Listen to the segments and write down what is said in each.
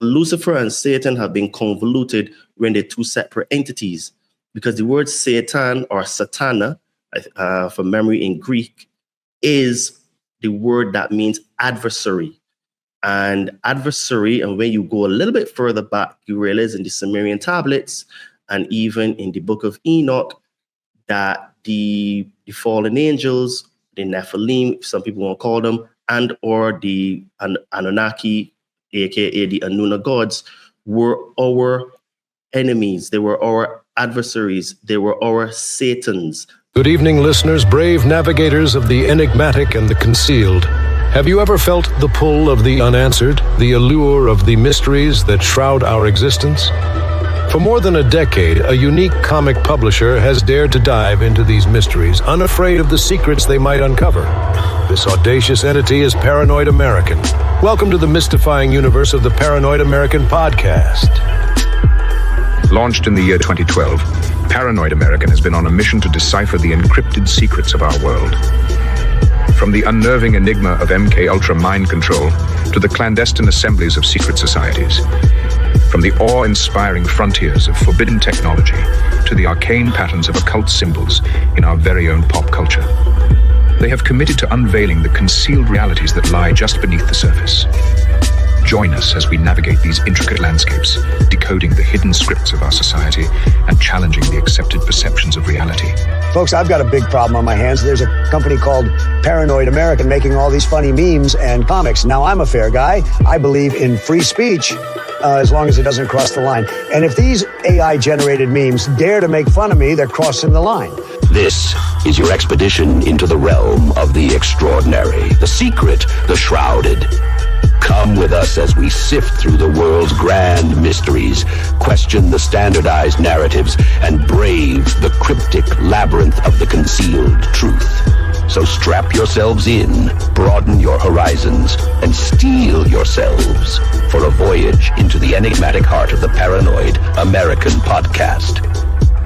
Lucifer and Satan have been convoluted when they're two separate entities, because the word Satan or Satana, from memory in Greek, is the word that means adversary. And adversary, and when you go a little bit further back, you realize in the Sumerian tablets and even in the book of Enoch that the fallen angels, the Nephilim, some people won't call them, and or the Anunnaki, aka the Anuna gods, were our enemies. They were our adversaries. They were our Satans. Good evening, listeners, brave navigators of the enigmatic and the concealed. Have you ever felt the pull of the unanswered, the allure of the mysteries that shroud our existence? For more than a decade, a unique comic publisher has dared to dive into these mysteries, unafraid of the secrets they might uncover. This audacious entity is Paranoid American. Welcome to the mystifying universe of the Paranoid American podcast. Launched in the year 2012, Paranoid American has been on a mission to decipher the encrypted secrets of our world. From the unnerving enigma of MK Ultra mind control to the clandestine assemblies of secret societies. From the awe-inspiring frontiers of forbidden technology to the arcane patterns of occult symbols in our very own pop culture. They have committed to unveiling the concealed realities that lie just beneath the surface. Join us as we navigate these intricate landscapes, decoding the hidden scripts of our society and challenging the accepted perceptions of reality. Folks, I've got a big problem on my hands. There's a company called Paranoid American making all these funny memes and comics. Now, I'm a fair guy. I believe in free speech as long as it doesn't cross the line. And if these AI-generated memes dare to make fun of me, they're crossing the line. This is your expedition into the realm of the extraordinary, the secret, the shrouded. Come with us as we sift through the world's grand mysteries, question the standardized narratives, and brave the cryptic labyrinth of the concealed truth. So strap yourselves in, broaden your horizons, and steel yourselves for a voyage into the enigmatic heart of the Paranoid American podcast,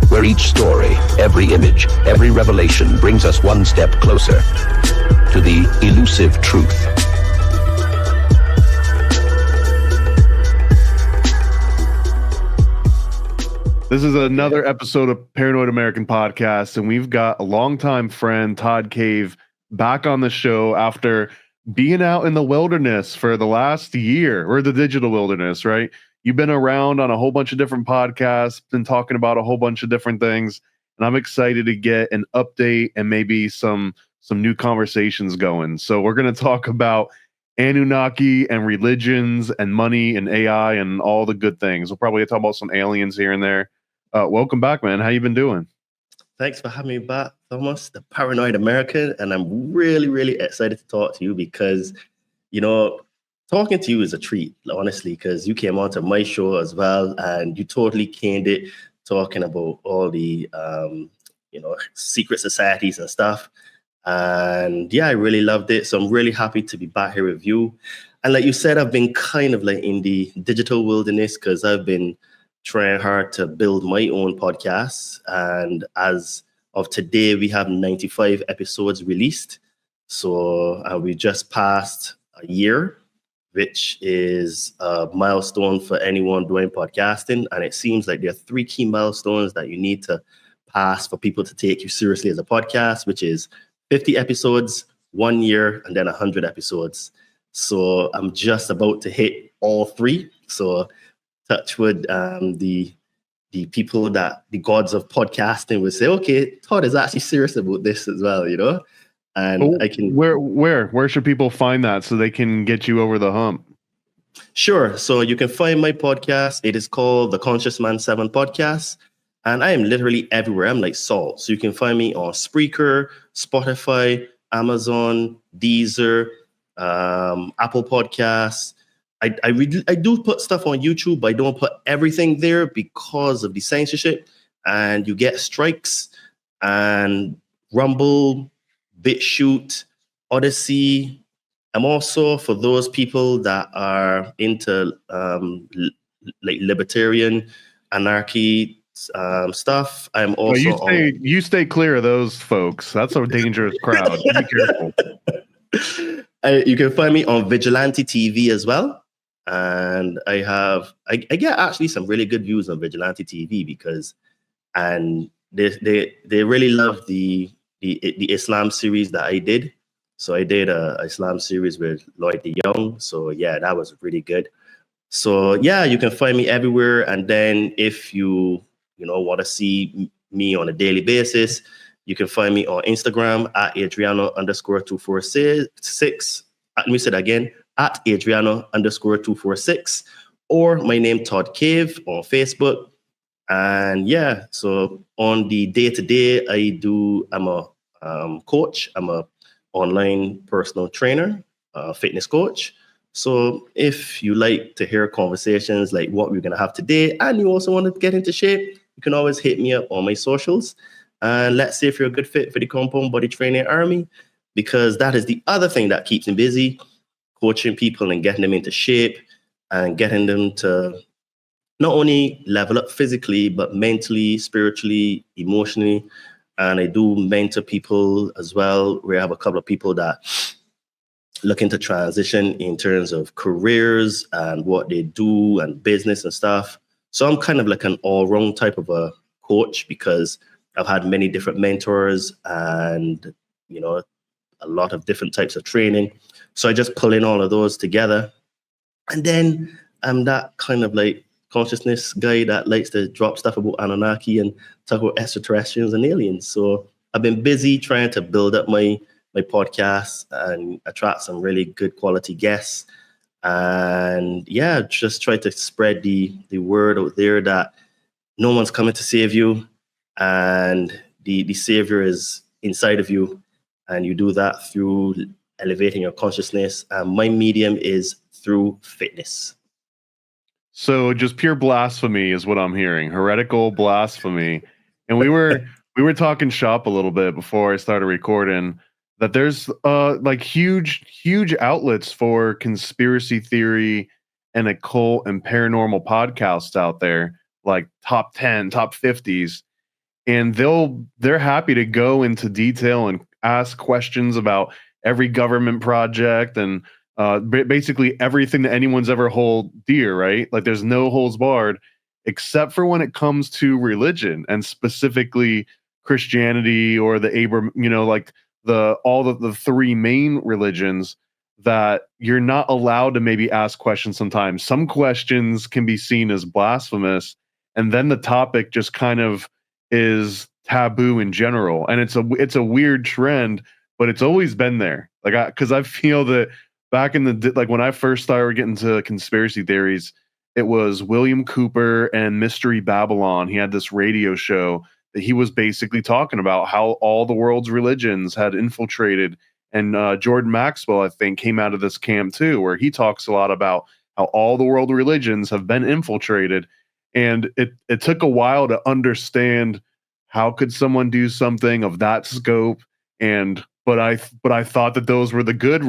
where each story, every image, every revelation brings us one step closer to the elusive truth. This is another episode of Paranoid American Podcast, and we've got a longtime friend, Todd Cave, back on the show after being out in the wilderness for the last year, or the digital wilderness, right? You've been around on a whole bunch of different podcasts, been talking about a whole bunch of different things, and I'm excited to get an update and maybe some new conversations going. So we're going to talk about Anunnaki and religions and money and AI and all the good things. We'll probably talk about some aliens here and there. Welcome back, man. How you been doing? Thanks for having me back, Thomas, the Paranoid American. And I'm really, really excited to talk to you because, talking to you is a treat, honestly, because you came onto my show as well and you totally canned it talking about all the, secret societies and stuff. And yeah, I really loved it. So I'm really happy to be back here with you. And like you said, I've been kind of like in the digital wilderness because I've been trying hard to build my own podcast. And as of today, we have 95 episodes released. So we just passed a year, which is a milestone for anyone doing podcasting. And it seems like there are 3 key milestones that you need to pass for people to take you seriously as a podcast, which is 50 episodes, 1 year, and then 100 episodes. So I'm just about to hit all 3. So touch wood, the people that the gods of podcasting would say, okay, Todd is actually serious about this as well, And I can where should people find that so they can get you over the hump? Sure. So you can find my podcast. It is called the Conscious Man 7 Podcast. And I am literally everywhere. I'm like salt. So you can find me on Spreaker, Spotify, Amazon, Deezer, Apple Podcasts. I do put stuff on YouTube, but I don't put everything there because of the censorship. And you get strikes and Rumble, BitChute, Odyssey. I'm also, for those people that are into like libertarian, anarchy stuff, I'm also you stay clear of those folks. That's a dangerous crowd. Be careful. You can find me on Vigilante TV as well. and I get actually some really good views on Vigilante TV because, and they really love the Islam series that I did. So I did a Islam series with Lloyd the Young. So yeah, that was really good. So yeah, you can find me everywhere. And then if you know want to see me on a daily basis, you can find me on Instagram at Adriano_246. Let me say that again, at Adriano_246, or my name Todd Cave on Facebook. And yeah, so on the day-to-day, I'm a coach. I'm a online personal trainer, fitness coach. So if you like to hear conversations like what we're going to have today, and you also want to get into shape, you can always hit me up on my socials. And let's see if you're a good fit for the Compound Body Training Army, because that is the other thing that keeps me busy, coaching people and getting them into shape and getting them to not only level up physically, but mentally, spiritually, emotionally. And I do mentor people as well, where I have a couple of people that looking to transition in terms of careers and what they do and business and stuff. So I'm kind of like an all-round type of a coach because I've had many different mentors and, you know, a lot of different types of training. So I just pull in all of those together. And then I'm that kind of like consciousness guy that likes to drop stuff about Anunnaki and talk about extraterrestrials and aliens. So I've been busy trying to build up my podcast and attract some really good quality guests. And yeah, just try to spread the word out there that no one's coming to save you, and the savior is inside of you. And you do that through elevating your consciousness. And my medium is through fitness. So just pure blasphemy is what I'm hearing. Heretical blasphemy. And we were talking shop a little bit before I started recording that there's like huge outlets for conspiracy theory and occult and paranormal podcasts out there, like top 10, top 50s. And they're happy to go into detail and ask questions about every government project and basically everything that anyone's ever hold dear, right? Like there's no holds barred, except for when it comes to religion and specifically Christianity or the like all the three main religions, that you're not allowed to maybe ask questions sometimes. Some questions can be seen as blasphemous, and then the topic just kind of is taboo in general. And it's a weird trend, but it's always been there. Like because I feel that back in the like when I first started getting into conspiracy theories, it was William Cooper and Mystery Babylon. He had this radio show that he was basically talking about how all the world's religions had infiltrated. And Jordan Maxwell, I think, came out of this camp too, where he talks a lot about how all the world religions have been infiltrated. And it took a while to understand how could someone do something of that scope. But I thought that those were the good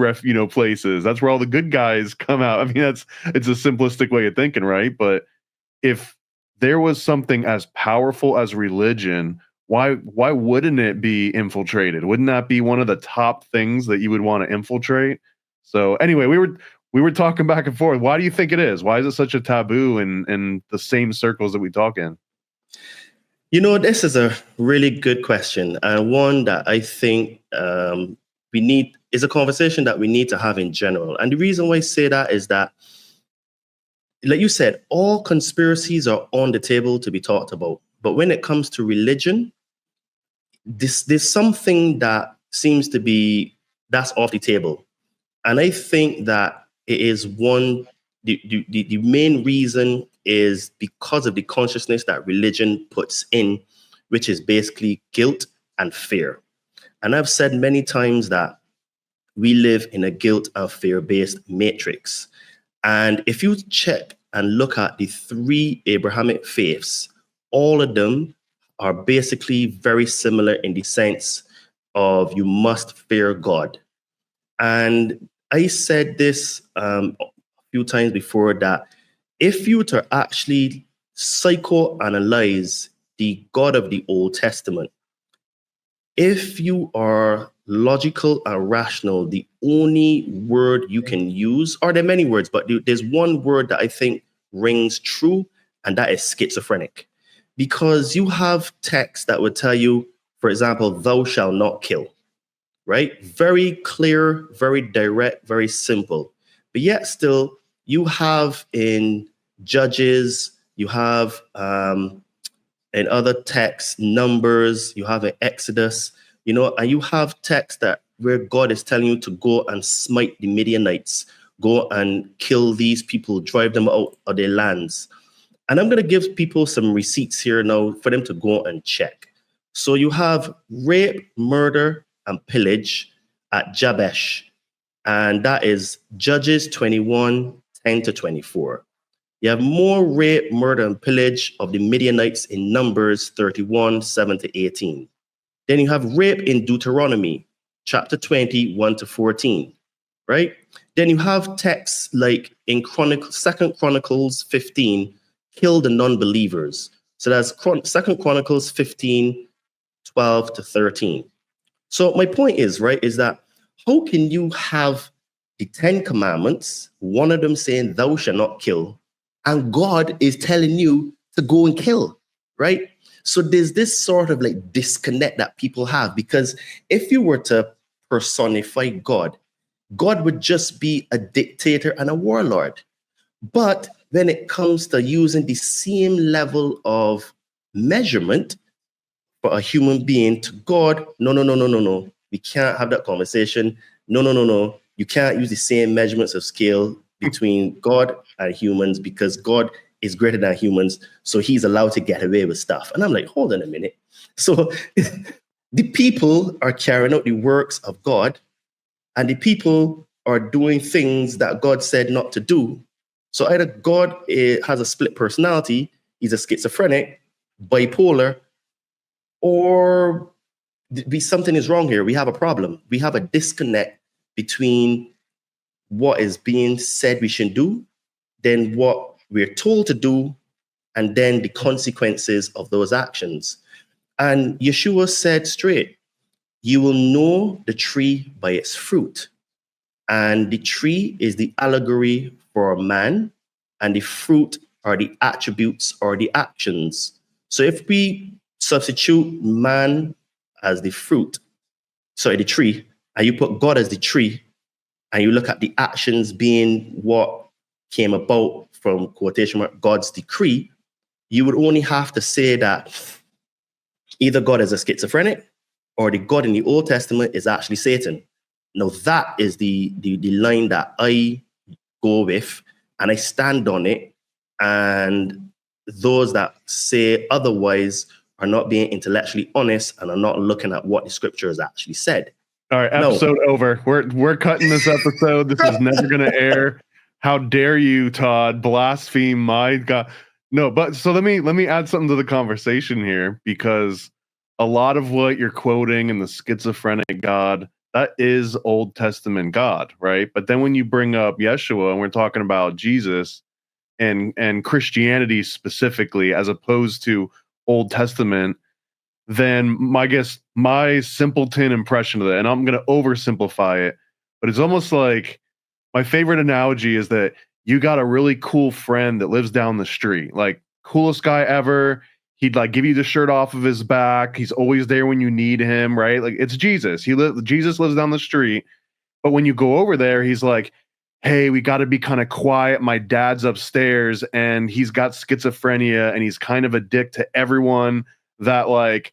places. That's where all the good guys come out. I mean, it's a simplistic way of thinking, right? But if there was something as powerful as religion, why wouldn't it be infiltrated? Wouldn't that be one of the top things that you would want to infiltrate? So anyway, we were talking back and forth. Why do you think it is? Why is it such a taboo in the same circles that we talk in? You know, this is a really good question, and one that I think is a conversation that we need to have in general. And the reason why I say that is that, like you said, all conspiracies are on the table to be talked about. But when it comes to religion, there's something that seems to be that's off the table. And I think that it is the main reason is because of the consciousness that religion puts in, which is basically guilt and fear. And I've said many times that we live in a guilt and fear-based matrix. And if you check and look at the three Abrahamic faiths, all of them are basically very similar in the sense of you must fear God. And I said this a few times before, that if you were to actually psychoanalyze the God of the Old Testament, if you are logical and rational, the only word you can use, or there are many words, but there's one word that I think rings true, and that is schizophrenic. Because you have texts that would tell you, for example, thou shalt not kill, right? Very clear, very direct, very simple. But yet still, you have in Judges, you have in other texts, Numbers, you have in Exodus, and you have texts that where God is telling you to go and smite the Midianites, go and kill these people, drive them out of their lands. And I'm going to give people some receipts here now for them to go and check. So you have rape, murder, and pillage at Jabesh. And that is Judges 21, 10 to 24. You have more rape, murder, and pillage of the Midianites in Numbers 31, 7 to 18. Then you have rape in Deuteronomy, chapter 20, 1 to 14, right? Then you have texts like in 2 Chronicles 15, kill the non-believers. So that's 2 Chronicles 15, 12 to 13. So my point is, right, is that how can you have the 10 commandments, one of them saying thou shalt not kill, and God is telling you to go and kill, right? So there's this sort of like disconnect that people have, because if you were to personify God, God would just be a dictator and a warlord. But when it comes to using the same level of measurement for a human being to God, no. We can't have that conversation. No. You can't use the same measurements of scale between God and humans, because God is greater than humans, so he's allowed to get away with stuff. And I'm like, hold on a minute. So the people are carrying out the works of God, and the people are doing things that God said not to do. So either God has a split personality, he's a schizophrenic, bipolar, or something is wrong here. We have a problem. We have a disconnect between what is being said we should do, then what we're told to do, and then the consequences of those actions. And Yeshua said straight, you will know the tree by its fruit. And the tree is the allegory for man, and the fruit are the attributes or the actions. So if we substitute man as the fruit, the tree, and you put God as the tree, and you look at the actions being what came about from quotation mark God's decree, you would only have to say that either God is a schizophrenic or the God in the Old Testament is actually Satan. Now that is the line that I go with, and I stand on it. And those that say otherwise are not being intellectually honest and are not looking at what the scripture has actually said. All right, episode over. We're cutting this episode. This is never going to air. How dare you, Todd, blaspheme my God? No, but so let me add something to the conversation here, because a lot of what you're quoting in the schizophrenic God, that is Old Testament God, right? But then when you bring up Yeshua and we're talking about Jesus and Christianity specifically, as opposed to Old Testament, then my simpleton impression of that, and I'm going to oversimplify it, but it's almost like my favorite analogy is that you got a really cool friend that lives down the street, like coolest guy ever. He'd like give you the shirt off of his back. He's always there when you need him, right? Like it's Jesus. Jesus lives down the street. But when you go over there, he's like, hey, we got to be kind of quiet. My dad's upstairs and he's got schizophrenia and he's kind of a dick to everyone that like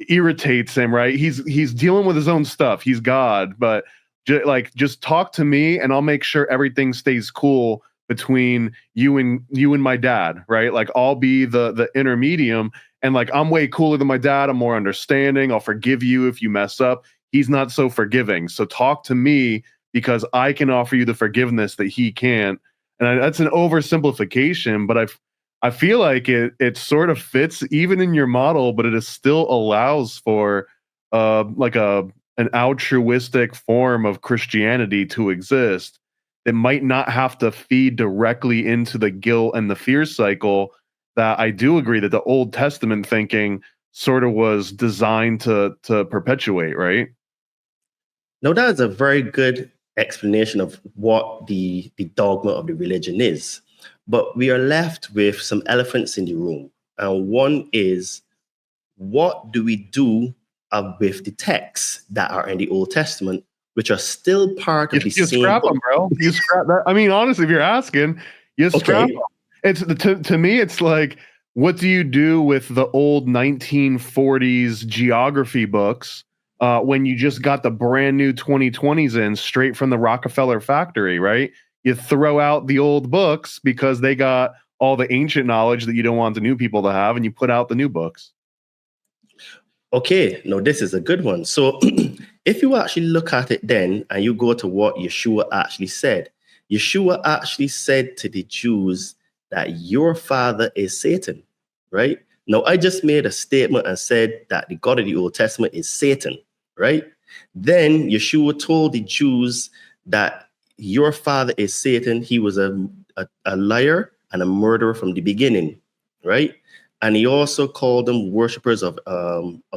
irritates him, right? He's dealing with his own stuff. He's God, but just talk to me and I'll make sure everything stays cool between you and my dad, right? Like I'll be the intermedium, and like I'm way cooler than my dad. I'm more understanding. I'll forgive you if you mess up. He's not so forgiving. So talk to me because I can offer you the forgiveness that he can't. And that's an oversimplification, but I feel like it sort of fits even in your model, but it still allows for like an altruistic form of Christianity to exist. It might not have to feed directly into the guilt and the fear cycle that I do agree that the Old Testament thinking sort of was designed to perpetuate, right? Now, that is a very good explanation of what the dogma of the religion is. But we are left with some elephants in the room. And one is, what do we do with the texts that are in the Old Testament, which are still part of the You same scrap book? them, bro. You scrap that. I mean, honestly, if you're asking, you scrap them. It's to me, it's like, what do you do with the old 1940s geography books when you just got the brand new 2020s in straight from the Rockefeller factory, right? You throw out the old books because they got all the ancient knowledge that you don't want the new people to have, and you put out the new books. Okay, now this is a good one. So if you actually look at it then, and you go to what Yeshua actually said to the Jews that your father is Satan, right? Now, I just made a statement and said that the God of the Old Testament is Satan, right? Then Yeshua told the Jews that your father is Satan. He was a liar and a murderer from the beginning, right? And he also called them worshipers of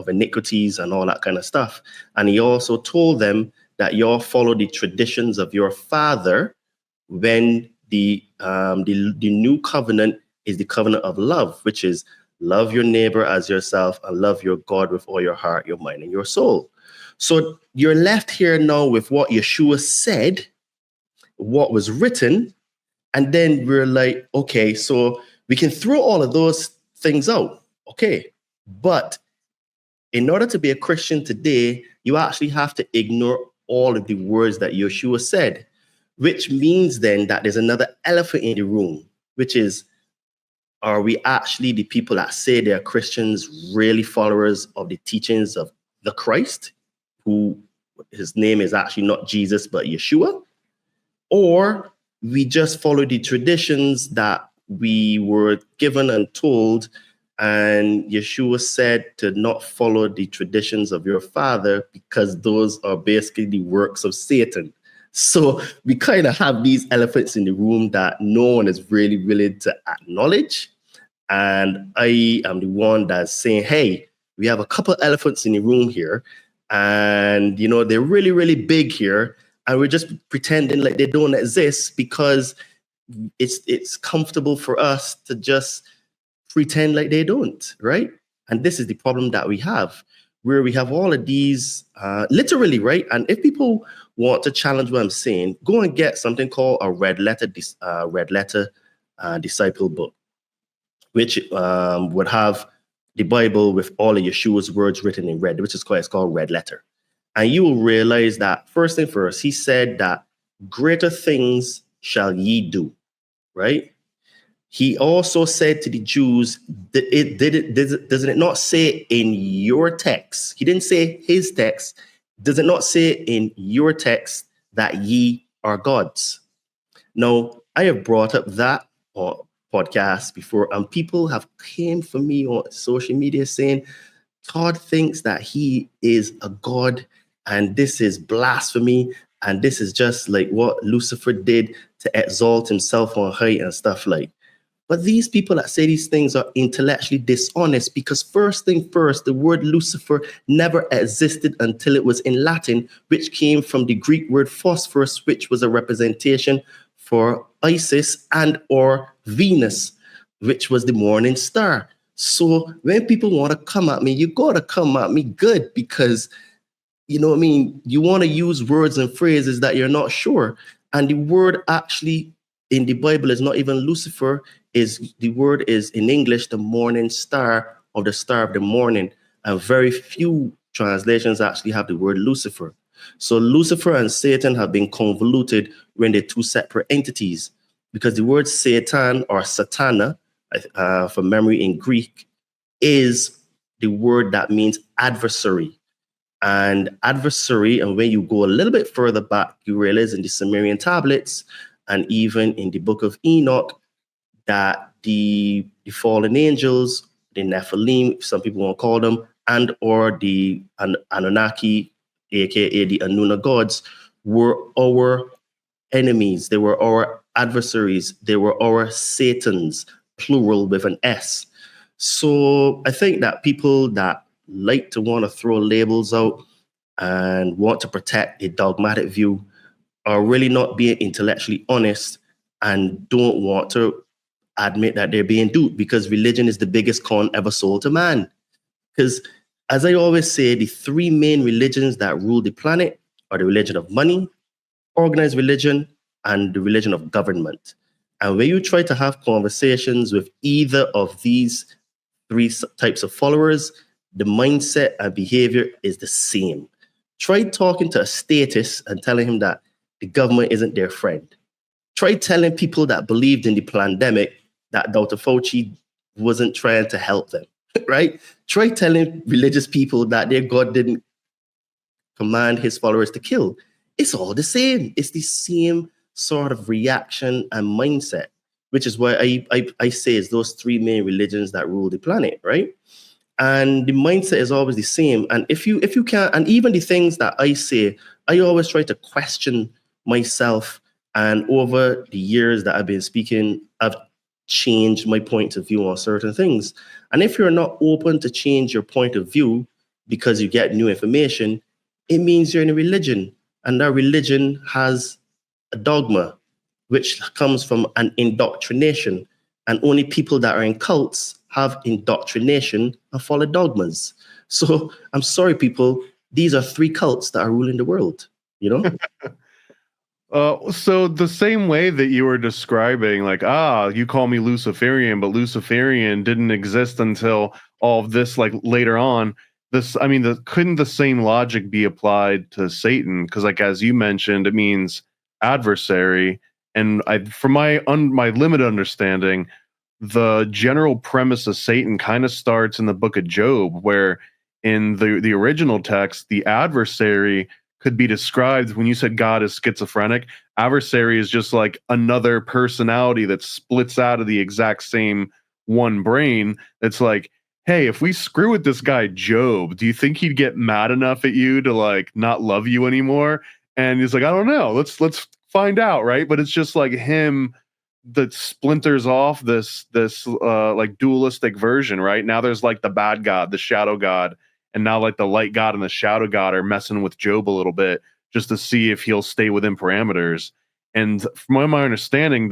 iniquities and all that kind of stuff. And he also told them that y'all follow the traditions of your father, when the new covenant is the covenant of love, which is love your neighbor as yourself and love your God with all your heart, your mind, and your soul. So you're left here now with what Yeshua said, what was written, and then we're like, okay, so we can throw all of those things out. Okay, but in order to be a Christian today, you actually have to ignore all of the words that Yeshua said, which means then that there's another elephant in the room, which is, are we actually, the people that say they're Christians, really followers of the teachings of the Christ, who his name is actually not Jesus, but Yeshua? Or we just follow the traditions that we were given and told, and Yeshua said to not follow the traditions of your father because those are basically the works of Satan. So we kind of have these elephants in the room that no one is really willing to acknowledge. And I am the one that's saying, hey, we have a couple elephants in the room here, and, you know, they're really, really big here. And we're just pretending like they don't exist because it's comfortable for us to just pretend like they don't, right? And this is the problem that we have, where we have all of these, literally, right? And if people want to challenge what I'm saying, go and get something called a red letter disciple book, which would have the Bible with all of Yeshua's words written in red, which is it's called red letter. And you will realize that first thing first, he said that greater things shall ye do, right? He also said to the Jews, doesn't it not say in your text? He didn't say his text. Does it not say in your text that ye are gods? Now, I have brought up that podcast before, and people have came for me on social media saying, Todd thinks that he is a god, and this is blasphemy, and this is just like what Lucifer did to exalt himself on high and stuff like. But these people that say these things are intellectually dishonest, because first thing first, the word Lucifer never existed until it was in Latin, which came from the Greek word phosphorus, which was a representation for Isis and or Venus, which was the morning star. So when people want to come at me, you got to come at me good, because, you know what I mean, you want to use words and phrases that you're not sure. And the word actually in the Bible is not even Lucifer. The word is in English, the morning star, or the star of the morning. And very few translations actually have the word Lucifer. So Lucifer and Satan have been convoluted when they're two separate entities, because the word Satan or Satana, from memory in Greek, is the word that means adversary. And adversary, and when you go a little bit further back, you realize in the Sumerian tablets and even in the book of Enoch that the fallen angels, the Nephilim, some people won't call them, and or the Anunnaki, aka the Anuna gods, were our enemies. They were our adversaries. They were our Satans, plural with an S. So I think that people that like to want to throw labels out and want to protect a dogmatic view are really not being intellectually honest and don't want to admit that they're being duped, because religion is the biggest con ever sold to man. Because as I always say, the three main religions that rule the planet are the religion of money, organized religion, and the religion of government. And when you try to have conversations with either of these three types of followers, the mindset and behavior is the same. Try talking to a statist and telling him that the government isn't their friend. Try telling people that believed in the pandemic that Dr. Fauci wasn't trying to help them, right? Try telling religious people that their God didn't command his followers to kill. It's all the same. It's the same sort of reaction and mindset, which is why I say it's those three main religions that rule the planet, right? And the mindset is always the same. And if you can, and even the things that I say, I always try to question myself. And over the years that I've been speaking, I've changed my point of view on certain things. And if you're not open to change your point of view because you get new information, it means you're in a religion. And that religion has a dogma, which comes from an indoctrination. And only people that are in cults have indoctrination and follow dogmas. So I'm sorry, people, these are three cults that are ruling the world, you know? So the same way that you were describing, like, you call me Luciferian, but Luciferian didn't exist until all of this, like later on. Couldn't the same logic be applied to Satan? Because, like, as you mentioned, it means adversary. And from my limited understanding, the general premise of Satan kind of starts in the book of Job, where in the original text, the adversary could be described, when you said God is schizophrenic, adversary is just like another personality that splits out of the exact same one brain. It's like, hey, if we screw with this guy Job, do you think he'd get mad enough at you to like not love you anymore? And he's like, I don't know. Let's find out, right? But it's just like him that splinters off this like dualistic version, right? Now there's like the bad god, the shadow god, and now like the light god and the shadow god are messing with Job a little bit just to see if he'll stay within parameters. And from my understanding,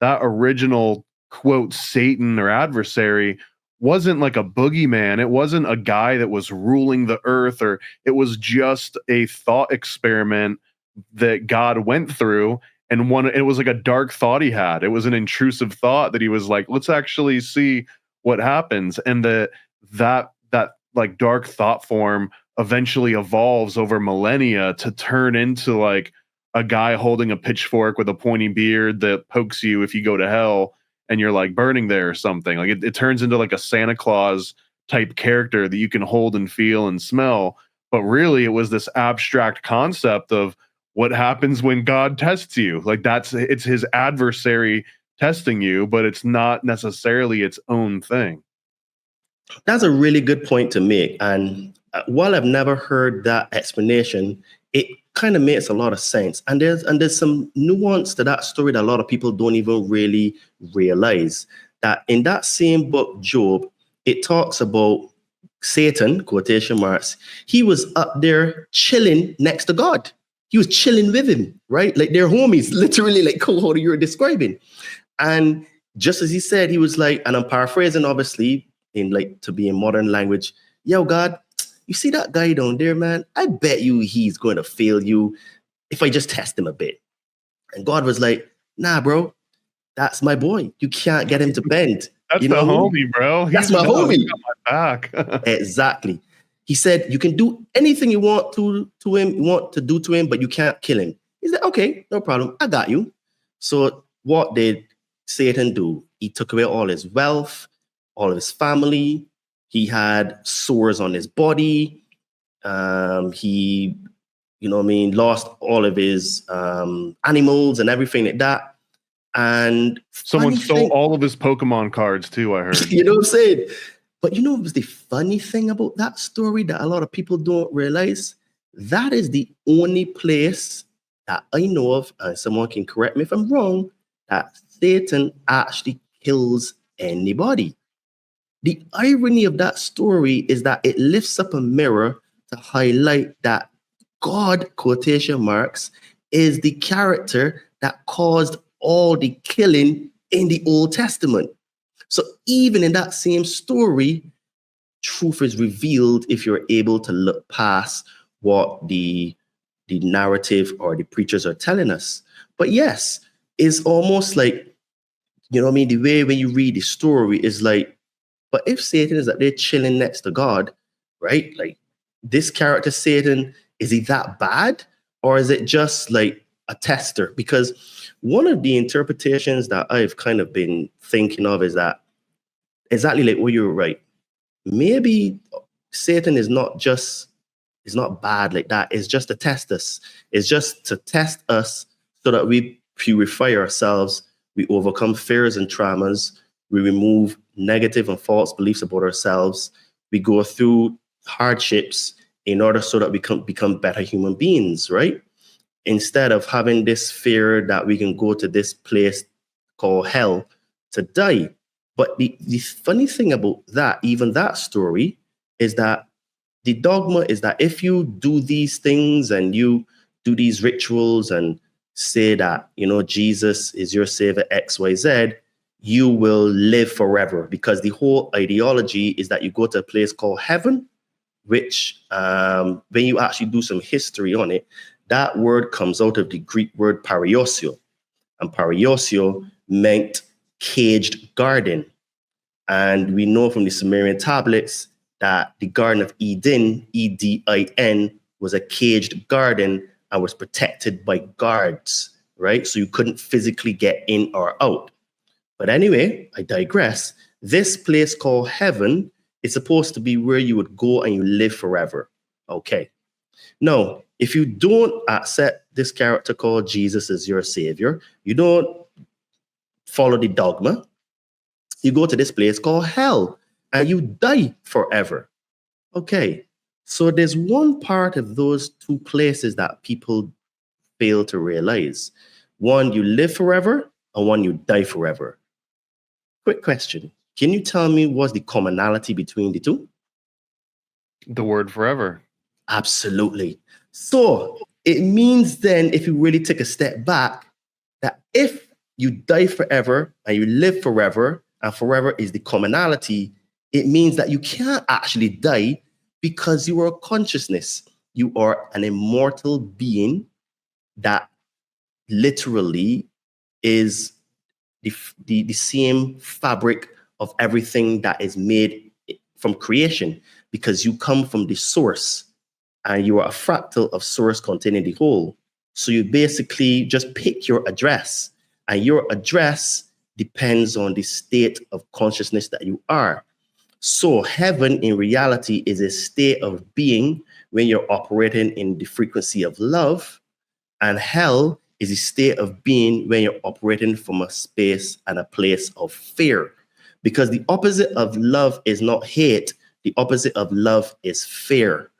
that original quote Satan or adversary wasn't like a boogeyman. It wasn't a guy that was ruling the earth, or it was just a thought experiment that God went through. And it was like a dark thought he had. It was an intrusive thought that he was like, let's actually see what happens. And that like dark thought form eventually evolves over millennia to turn into like a guy holding a pitchfork with a pointy beard that pokes you if you go to hell and you're like burning there or something. Like it turns into like a Santa Claus type character that you can hold and feel and smell. But really it was this abstract concept of what happens when God tests you. Like it's his adversary testing you, but it's not necessarily its own thing. That's a really good point to make. And while I've never heard that explanation, it kind of makes a lot of sense. And there's some nuance to that story that a lot of people don't even really realize. That in that same book, Job, it talks about Satan, quotation marks, he was up there chilling next to God. He was chilling with him, right? Like they're homies, literally, like how you're describing. And just as he said, he was like, and I'm paraphrasing, obviously, in like to be in modern language, yo, God, you see that guy down there, man? I bet you he's going to fail you if I just test him a bit. And God was like, nah, bro, that's my boy. You can't get him to bend. That's the homie, bro. That's my homie. He's got my back. Exactly. He said, you can do anything you want to him, you want to do to him, but you can't kill him. He said, okay, no problem. I got you. So what did Satan do? He took away all his wealth, all of his family. He had sores on his body. He, lost all of his animals and everything like that. And someone stole all of his Pokemon cards too, I heard. You know what I'm saying? But you know what was the funny thing about that story that a lot of people don't realize? That is the only place that I know of, and someone can correct me if I'm wrong, that Satan actually kills anybody. The irony of that story is that it lifts up a mirror to highlight that God, quotation marks, is the character that caused all the killing in the Old Testament. So even in that same story, truth is revealed if you're able to look past what the narrative or the preachers are telling us. But yes, it's almost like, you know what I mean? The way when you read the story is like, but if Satan is up there chilling next to God, right? Like this character, Satan, is he that bad? Or is it just like a tester? Because one of the interpretations that I've kind of been thinking of is that exactly like what you were right. Maybe Satan is not bad like that. It's just to test us. It's just to test us so that we purify ourselves. We overcome fears and traumas. We remove negative and false beliefs about ourselves. We go through hardships in order so that we can become better human beings, right? Instead of having this fear that we can go to this place called hell to die. But the funny thing about that, even that story, is that the dogma is that if you do these things and you do these rituals and say that, you know, Jesus is your savior, XYZ, you will live forever. Because the whole ideology is that you go to a place called heaven, which when you actually do some history on it, that word comes out of the Greek word paraiosio. And paraiosio meant caged garden. And we know from the Sumerian tablets that the Garden of Eden, Edin, was a caged garden and was protected by guards, right? So you couldn't physically get in or out. But anyway, I digress. This place called heaven is supposed to be where you would go and you live forever. Okay. Now, if you don't accept this character called Jesus as your savior, you don't follow the dogma, you go to this place called hell and you die forever. Okay, so there's one part of those two places that people fail to realize. One, you live forever, and one, you die forever. Quick question. Can you tell me what's the commonality between the two? The word forever. Absolutely. So it means then, if you really take a step back, that if you die forever and you live forever, and forever is the commonality, it means that you can't actually die because you are a consciousness. You are an immortal being that literally is the same fabric of everything that is made from creation, because you come from the source and you are a fractal of source containing the whole. So you basically just pick your address, and your address depends on the state of consciousness that you are. So heaven in reality is a state of being when you're operating in the frequency of love, and hell is a state of being when you're operating from a space and a place of fear. Because the opposite of love is not hate, the opposite of love is fear.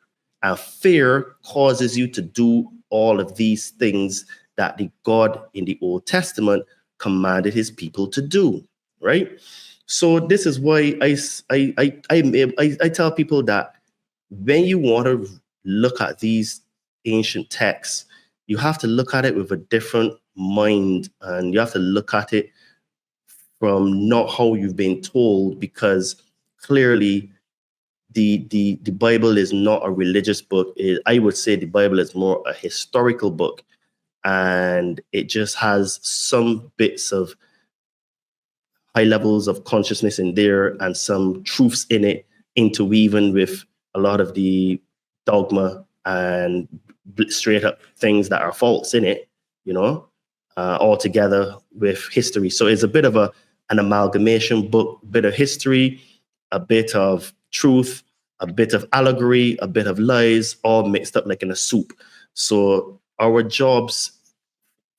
And fear causes you to do all of these things that the God in the Old Testament commanded his people to do, right? So this is why I tell people that when you want to look at these ancient texts, you have to look at it with a different mind, and you have to look at it from not how you've been told, because clearly the Bible is not a religious book. I would say the Bible is more a historical book, and it just has some bits of high levels of consciousness in there and some truths in it, interweaving with a lot of the dogma and straight up things that are false in it, all together with history. So it's a bit of an amalgamation book, a bit of history, a bit of truth, a bit of allegory, a bit of lies, all mixed up like in a soup. So our jobs,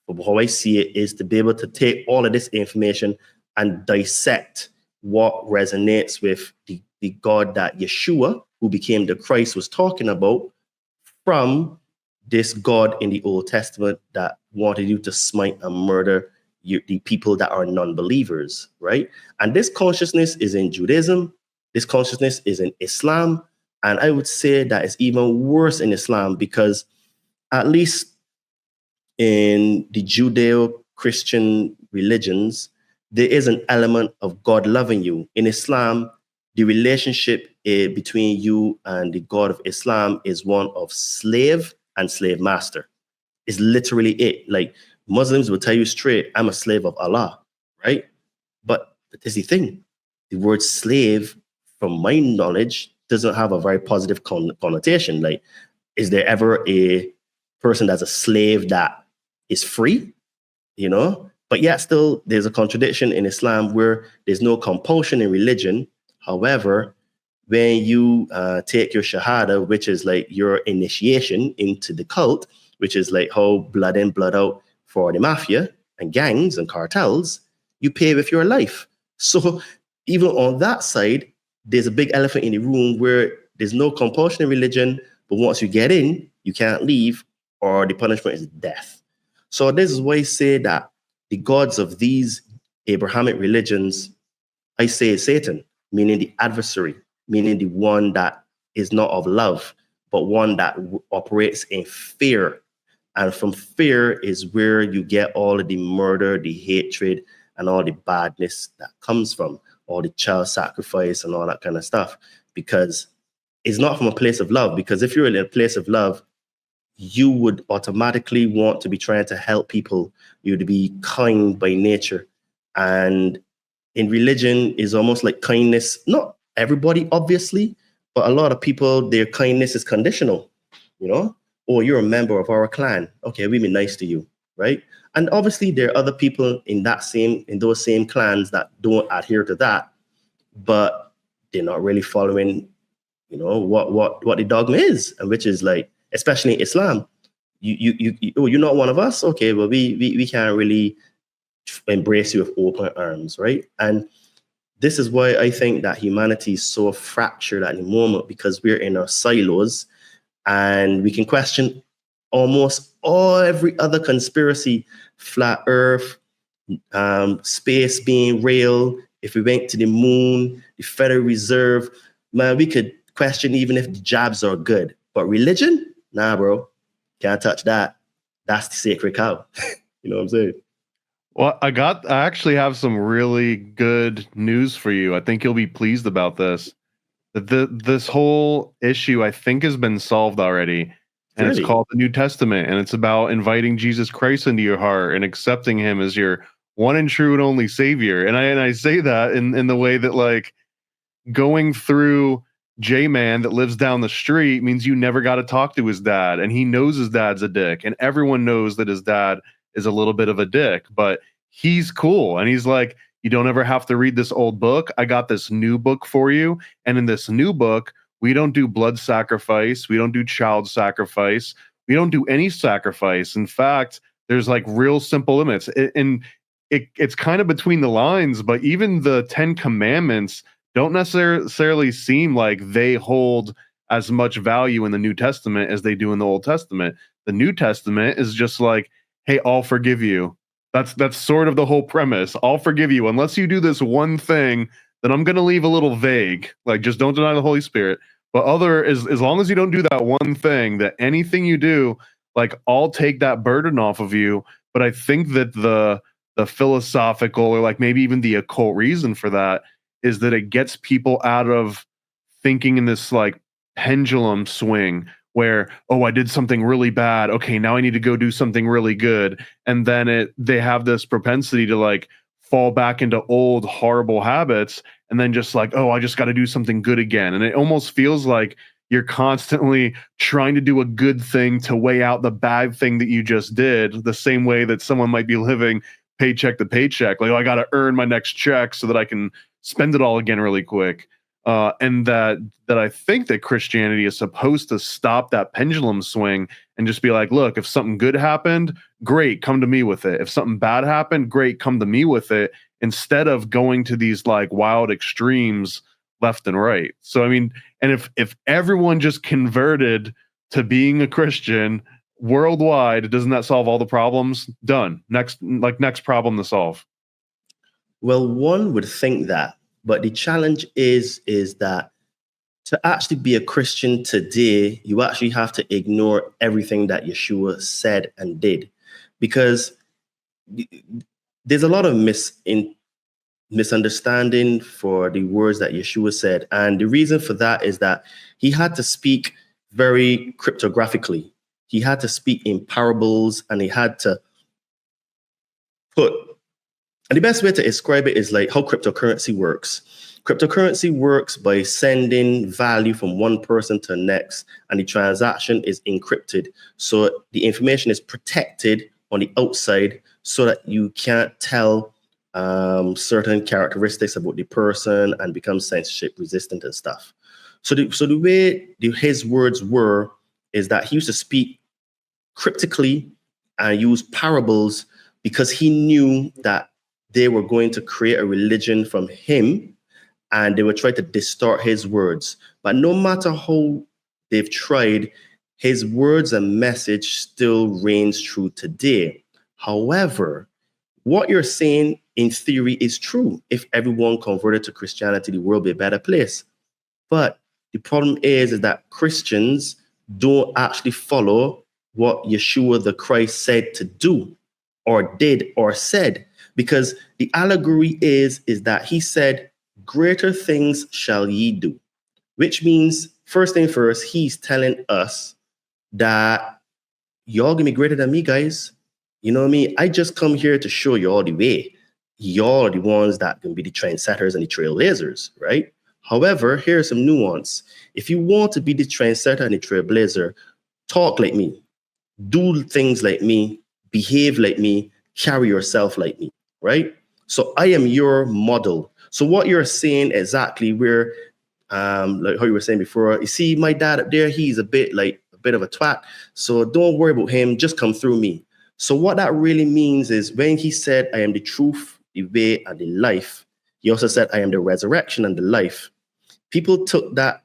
how I see it, is to be able to take all of this information and dissect what resonates with the God that Yeshua, who became the Christ, was talking about, from this God in the Old Testament that wanted you to smite and murder the people that are non-believers, right? And this consciousness is in Judaism, this consciousness is in Islam, and I would say that it's even worse in Islam, because at least in the Judeo-Christian religions, there is an element of God loving you. In Islam, the relationship between you and the God of Islam is one of slave and slave master. It's literally it. Like Muslims will tell you straight, I'm a slave of Allah, right? But here's the thing. The word slave, from my knowledge, doesn't have a very positive connotation. Like, is there ever a person that's a slave that is free? You know? But yet still, there's a contradiction in Islam where there's no compulsion in religion. However, when you take your shahada, which is like your initiation into the cult, which is like how blood in, blood out for the mafia and gangs and cartels, you pay with your life. So even on that side, there's a big elephant in the room where there's no compulsion in religion, but once you get in, you can't leave, or the punishment is death. So this is why I say that the gods of these Abrahamic religions, I say is Satan, meaning the adversary, meaning the one that is not of love, but one that operates in fear. And from fear is where you get all of the murder, the hatred, and all the badness that comes from, all the child sacrifice and all that kind of stuff. Because it's not from a place of love. Because if you're in a place of love, you would automatically want to be trying to help people. You'd be kind by nature. And in religion is almost like kindness. Not everybody, obviously, but a lot of people, their kindness is conditional, you know? Or you're a member of our clan. Okay, we be nice to you, right? And obviously there are other people in those same clans that don't adhere to that, but they're not really following, you know, what the dogma is, and which is like, especially in Islam, you're not one of us. Okay, well we can't really embrace you with open arms, right? And this is why I think that humanity is so fractured at the moment, because we're in our silos and we can question almost every other conspiracy, flat earth, space being real. If we went to the moon, the Federal Reserve, man, we could question even if the jabs are good. But religion? Nah, bro. Can't touch that. That's the sacred cow. You know what I'm saying? Well, I actually have some really good news for you. I think you'll be pleased about this. This whole issue, I think, has been solved already. And Really? It's called the New Testament. And it's about inviting Jesus Christ into your heart and accepting him as your one and true and only savior. And I say that in the way that, like, going through J-Man that lives down the street means you never got to talk to his dad. And he knows his dad's a dick. And everyone knows that his dad is a little bit of a dick, but he's cool. And he's like, you don't ever have to read this old book. I got this new book for you. And in this new book, we don't do blood sacrifice. We don't do child sacrifice. We don't do any sacrifice. In fact, there's like real simple limits. It's kind of between the lines, but even the 10 Commandments don't necessarily seem like they hold as much value in the New Testament as they do in the Old Testament. The New Testament is just like, hey, I'll forgive you. That's sort of the whole premise. I'll forgive you unless you do this one thing that I'm going to leave a little vague. Like, just don't deny the Holy Spirit. But as long as you don't do that one thing, that anything you do, like, I'll take that burden off of you. But I think that the philosophical, or like maybe even the occult reason for that is that it gets people out of thinking in this like pendulum swing where, oh, I did something really bad. Okay, now I need to go do something really good. And then they have this propensity to like fall back into old horrible habits, and then just like, oh, I just got to do something good again. And it almost feels like you're constantly trying to do a good thing to weigh out the bad thing that you just did, the same way that someone might be living paycheck to paycheck. Like, oh, I got to earn my next check so that I can spend it all again really quick. And that I think that Christianity is supposed to stop that pendulum swing and just be like, look, if something good happened, great, come to me with it. If something bad happened, great, come to me with it, instead of going to these like wild extremes left and right. So, I mean, and if everyone just converted to being a Christian worldwide, doesn't that solve all the problems? Done. Next problem to solve. Well, one would think that, but the challenge is that to actually be a Christian today, you actually have to ignore everything that Yeshua said and did, because there's a lot of misunderstanding for the words that Yeshua said. And the reason for that is that he had to speak very cryptographically. He had to speak in parables, and he had to and the best way to describe it is like how cryptocurrency works. Cryptocurrency works by sending value from one person to the next, and the transaction is encrypted. So the information is protected on the outside so that you can't tell certain characteristics about the person and become censorship resistant and stuff. So the way his words were is that he used to speak cryptically and use parables, because he knew that they were going to create a religion from him, and they would try to distort his words. But no matter how they've tried, his words and message still reigns true today. However, what you're saying in theory is true. If everyone converted to Christianity, the world would be a better place. But the problem is that Christians don't actually follow what Yeshua the Christ said to do, or did, or said. Because the allegory is that he said, greater things shall ye do. Which means, first thing first, he's telling us that y'all gonna be greater than me, guys. You know what I mean? I just come here to show y'all the way. Y'all are the ones that can be the trendsetters and the trailblazers, right? However, here's some nuance. If you want to be the trendsetter and the trailblazer, talk like me, do things like me, behave like me, carry yourself like me, right? So I am your model. So what you're saying exactly where, like how you were saying before, you see my dad up there, he's a bit of a twat. So don't worry about him, just come through me. So what that really means is when he said, I am the truth, the way, and the life, he also said, I am the resurrection and the life. People took that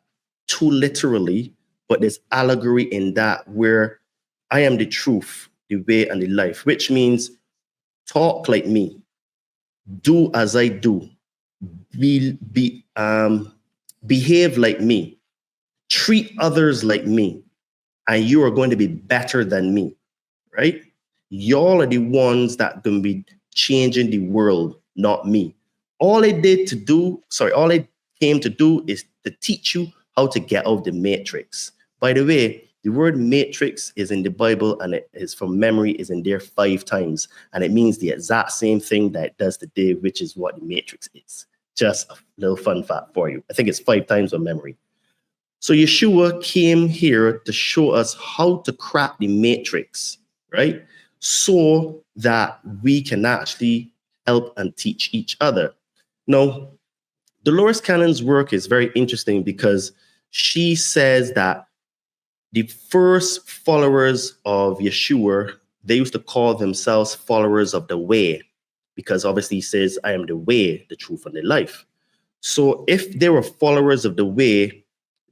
too literally, but there's allegory in that where I am the truth, the way, and the life, which means talk like me, do as I do, behave like me, treat others like me, and you are going to be better than me, right? Y'all are the ones that can be changing the world, not me. All I came to do is to teach you how to get out of the matrix. By the way, the word matrix is in the Bible, and it is from memory, is in there 5 times. And it means the exact same thing that it does today, which is what the matrix is. Just a little fun fact for you. I think it's 5 times from memory. So Yeshua came here to show us how to crack the matrix, right? So that we can actually help and teach each other. Now, Dolores Cannon's work is very interesting because she says that the first followers of Yeshua, they used to call themselves followers of the way, because obviously he says, I am the way, the truth, and the life. So if they were followers of the way,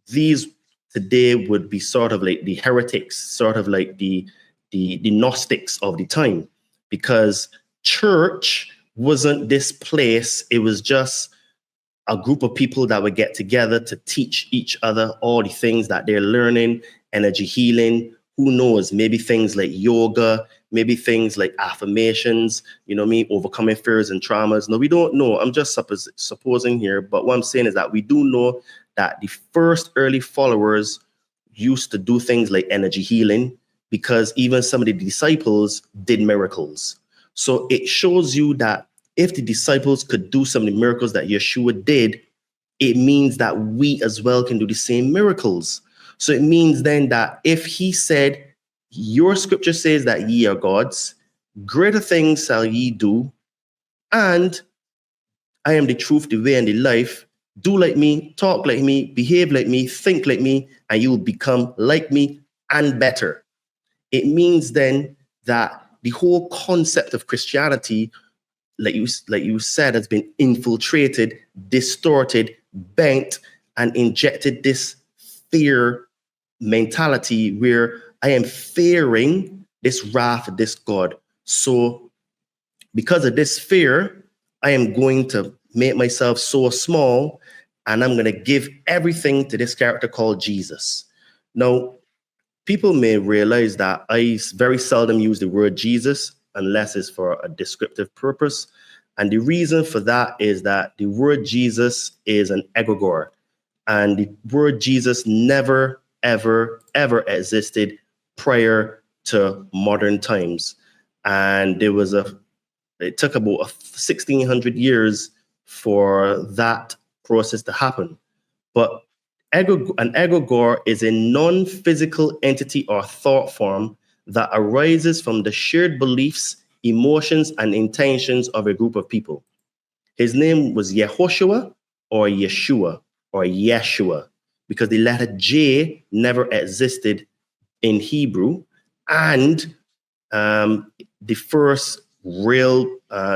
these today would be sort of like the heretics, sort of like the Gnostics of the time, because church wasn't this place. It was just a group of people that would get together to teach each other all the things that they're learning, energy healing, who knows, maybe things like yoga, maybe things like affirmations, you know what I mean, overcoming fears and traumas. No, we don't know. I'm just supposing here. But what I'm saying is that we do know that the first early followers used to do things like energy healing, because even some of the disciples did miracles. So it shows you that if the disciples could do some of the miracles that Yeshua did, it means that we as well can do the same miracles. So it means then that if he said, your scripture says that ye are gods, greater things shall ye do, and I am the truth, the way, and the life, do like me, talk like me, behave like me, think like me, and you will become like me and better. It means then that the whole concept of Christianity, like you said, has been infiltrated, distorted, bent, and injected this fear mentality where I am fearing this wrath of this God. So because of this fear, I am going to make myself so small, and I'm going to give everything to this character called Jesus. Now, people may realize that I very seldom use the word Jesus unless it's for a descriptive purpose. And the reason for that is that the word Jesus is an egregore. And the word Jesus never, ever, ever existed prior to modern times. And it took about 1,600 years for that process to happen. But an egregore is a non-physical entity or thought form that arises from the shared beliefs, emotions, and intentions of a group of people. His name was Yehoshua or Yeshua or Yeshua, because the letter J never existed in Hebrew. And the first real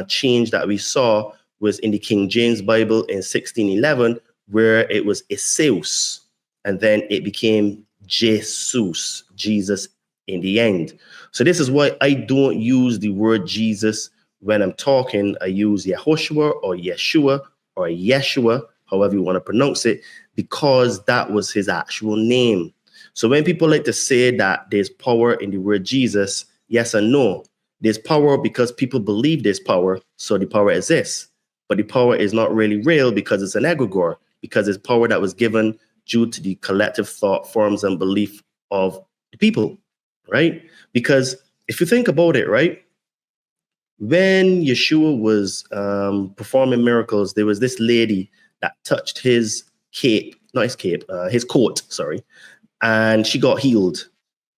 change that we saw was in the King James Bible in 1611, where it was Eseus, and then it became Jesus, Jesus in the end. So this is why I don't use the word Jesus when I'm talking. I use Yehoshua or Yeshua or Yeshua, however you want to pronounce it, because that was his actual name. So when people like to say that there's power in the word Jesus, yes and no. There's power because people believe there's power, so the power exists. But the power is not really real because it's an egregore, because it's power that was given due to the collective thought forms and belief of the people, right? Because if you think about it, right, when Yeshua was performing miracles, there was this lady that touched his coat, and she got healed.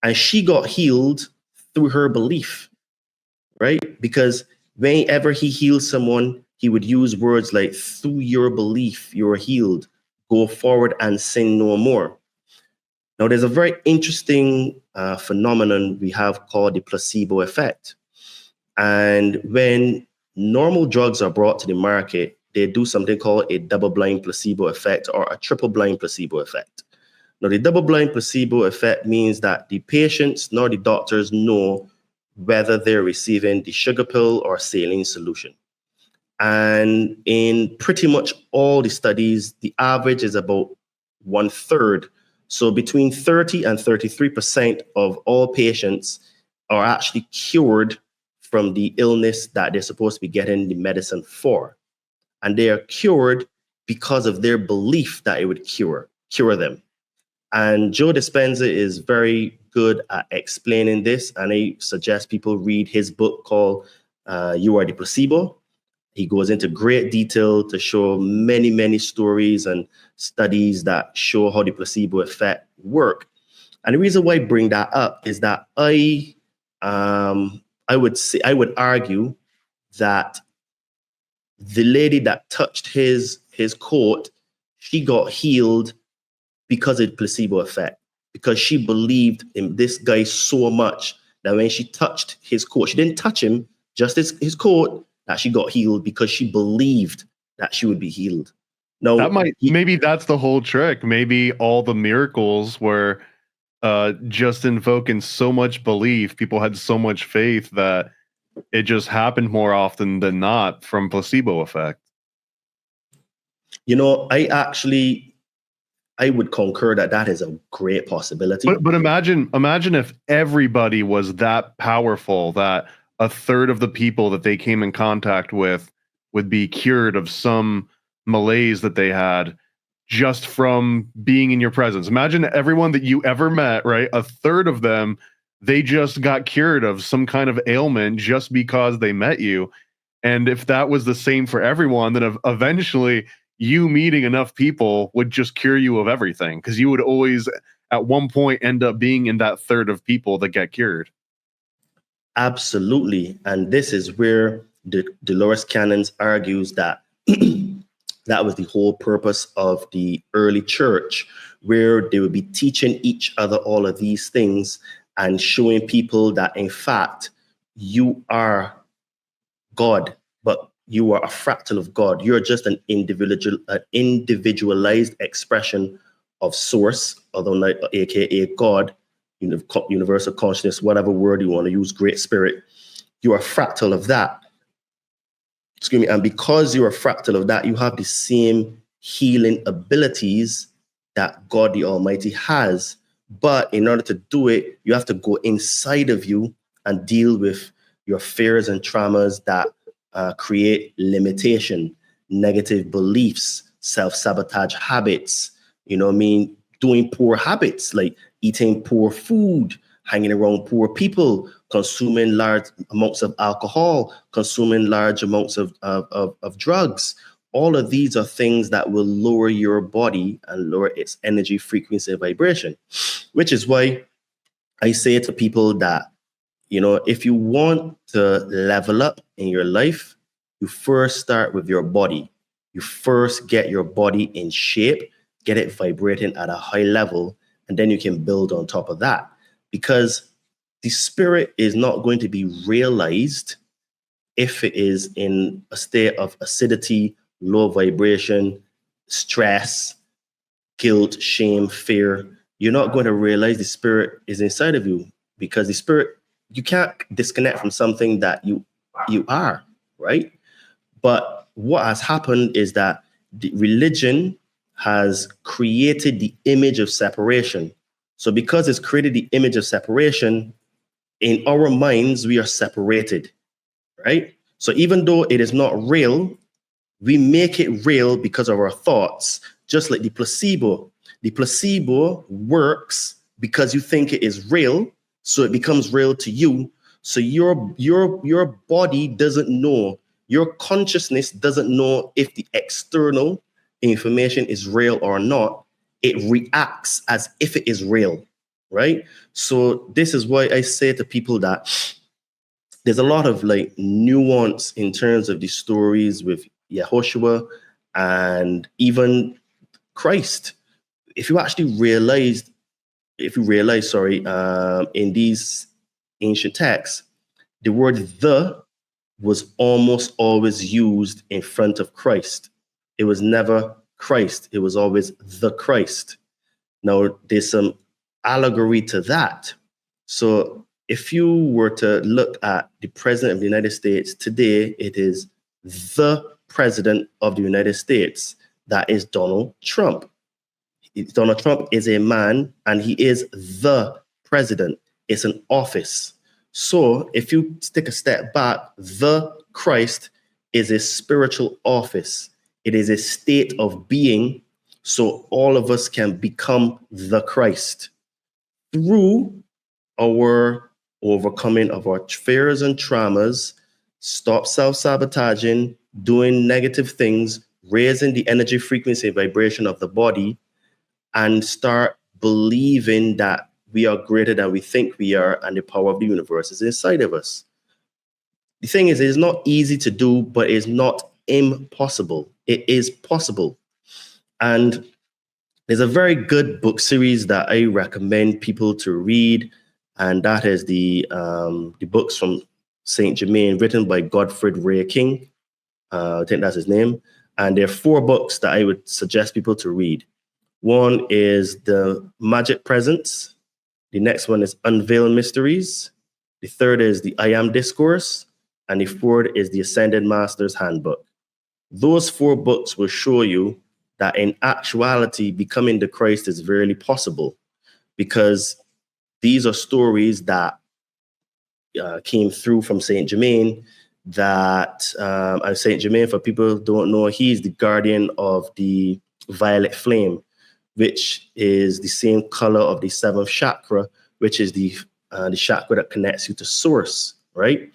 And she got healed through her belief, right? Because whenever he healed someone, he would use words like, through your belief, you're healed. Go forward and sin no more. Now, there's a very interesting phenomenon we have called the placebo effect. And when normal drugs are brought to the market, they do something called a double-blind placebo effect or a triple-blind placebo effect. Now, the double-blind placebo effect means that the patients nor the doctors know whether they're receiving the sugar pill or saline solution. And in pretty much all the studies, the average is about 1/3. So between 30 and 33% of all patients are actually cured from the illness that they're supposed to be getting the medicine for. And they are cured because of their belief that it would cure them. And Joe Dispenza is very good at explaining this. And I suggest people read his book called You Are the Placebo. He goes into great detail to show many, many stories and studies that show how the placebo effect work. And the reason why I bring that up is that I would argue that the lady that touched his coat, she got healed because of the placebo effect, because she believed in this guy so much that when she touched his coat, she didn't touch him, just his coat, that she got healed because she believed that she would be healed. No, maybe that's the whole trick. Maybe all the miracles were just invoking so much belief. People had so much faith that it just happened more often than not from placebo effect. You know, I would concur that is a great possibility. But imagine if everybody was that powerful that 1/3 of the people that they came in contact with would be cured of some malaise that they had just from being in your presence. Imagine everyone that you ever met, right? 1/3 of them, they just got cured of some kind of ailment just because they met you. And if that was the same for everyone, then eventually you meeting enough people would just cure you of everything, because you would always at one point end up being in that 1/3 of people that get cured. Absolutely. And this is where Dolores Cannon argues that that was the whole purpose of the early church, where they would be teaching each other all of these things and showing people that, in fact, you are God, but you are a fractal of God. You're just an individualized expression of source, although not aka God, universal consciousness, whatever word you want to use, great spirit. You're a fractal of that. Excuse me. And because you're a fractal of that, you have the same healing abilities that God the Almighty has. But in order to do it, you have to go inside of you and deal with your fears and traumas that create limitation, negative beliefs, self-sabotage habits, you know what I mean? Doing poor habits like eating poor food, hanging around poor people, consuming large amounts of alcohol, consuming large amounts of drugs. All of these are things that will lower your body and lower its energy, frequency, and vibration, which is why I say to people that, you know, if you want to level up in your life, you first start with your body. You first get your body in shape, get it vibrating at a high level, and then you can build on top of that. Because the spirit is not going to be realized if it is in a state of acidity, low vibration, stress, guilt, shame, fear. You're not going to realize the spirit is inside of you, because the spirit, you can't disconnect from something that you are, right? But what has happened is that the religion has created the image of separation. So because it's created the image of separation, in our minds, we are separated, right? So even though it is not real, we make it real because of our thoughts, just like the placebo. The placebo works because you think it is real, so it becomes real to you. So your body doesn't know, your consciousness doesn't know if the external information is real or not. It reacts as if it is real, right? So this is why I say to people that there's a lot of like nuance in terms of the stories with Yehoshua and even Christ. If you realize, in these ancient texts, the word "the" was almost always used in front of Christ. It was never Christ. It was always the Christ. Now, there's some allegory to that. So if you were to look at the president of the United States today, it is the president of the United States. That is Donald Trump. Donald Trump is a man and he is the president. It's an office. So if you take a step back, the Christ is a spiritual office. It is a state of being. So all of us can become the Christ through our overcoming of our fears and traumas, stop self-sabotaging, doing negative things, raising the energy, frequency, and vibration of the body, and start believing that we are greater than we think we are, and the power of the universe is inside of us. The thing is, it's not easy to do, but it's not impossible. It is possible. And there's a very good book series that I recommend people to read, and that is the books from Saint Germain, written by Godfred Ray King. I think that's his name. And there are 4 books that I would suggest people to read. One is The Magic Presence. The next one is Unveiled Mysteries. The third is The I Am Discourse. And the fourth is The Ascended Master's Handbook. Those 4 books will show you that in actuality, becoming the Christ is very possible, because these are stories that came through from Saint Germain. That Saint Germain, for people who don't know, he's the guardian of the violet flame, which is the same color of the 7th chakra, which is the chakra that connects you to source, right?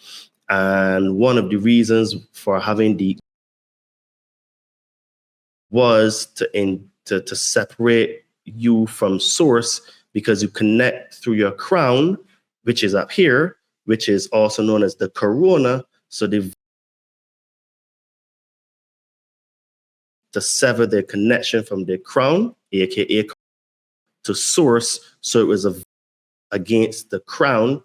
And one of the reasons for having the was to separate you from source, because you connect through your crown, which is up here, which is also known as the corona. So to sever their connection from their crown, aka to source. So it was against the crown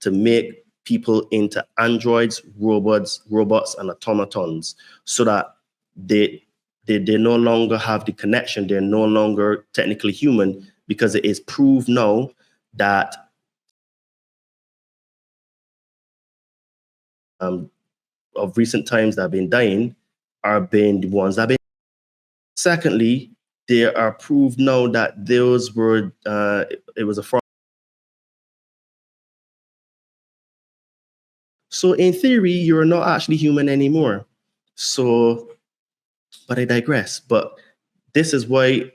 to make people into androids, robots, and automatons, so that they no longer have the connection. They're no longer technically human, because it is proved now that of recent times that have been dying are being the ones that have been Secondly, there are proof now that those were it was a fraud. So in theory, you're not actually human anymore. So, but I digress. But this is why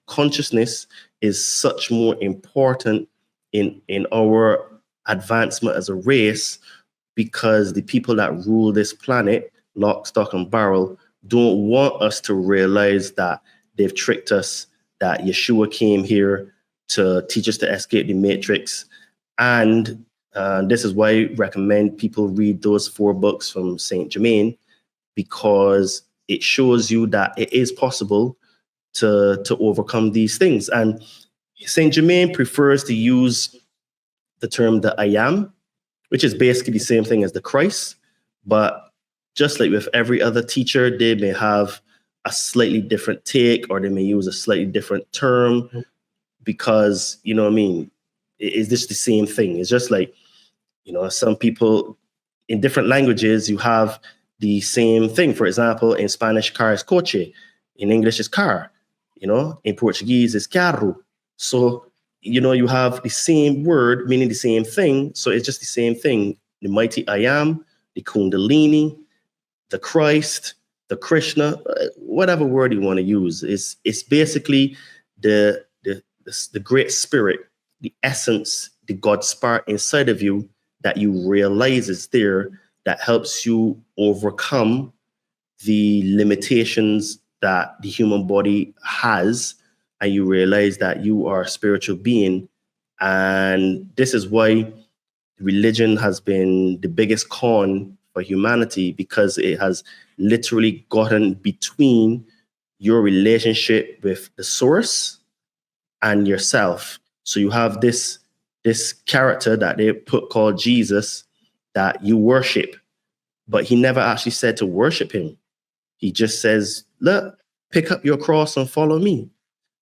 consciousness is such more important in our advancement as a race, because the people that rule this planet, lock, stock, and barrel, don't want us to realize that they've tricked us, that Yeshua came here to teach us to escape the matrix. And this is why I recommend people read those 4 books from Saint Germain, because it shows you that it is possible to overcome these things. And Saint Germain prefers to use the term the I am, which is basically the same thing as the Christ. But just like with every other teacher, they may have a slightly different take, or they may use a slightly different term, because, you know what I mean, it's just the same thing. It's just like, you know, some people in different languages, you have the same thing. For example, in Spanish, car is coche. In English, is car. You know, in Portuguese, is carro. So, you know, you have the same word meaning the same thing. So it's just the same thing. The mighty I am, the Kundalini, the Christ, the Krishna, whatever word you want to use. It's basically the great spirit, the essence, the God spark inside of you that you realize is there, that helps you overcome the limitations that the human body has, and you realize that you are a spiritual being. And this is why religion has been the biggest con for humanity, because it has literally gotten between your relationship with the source and yourself. So you have this character that they put called Jesus that you worship, but he never actually said to worship him. He just says, look, pick up your cross and follow me.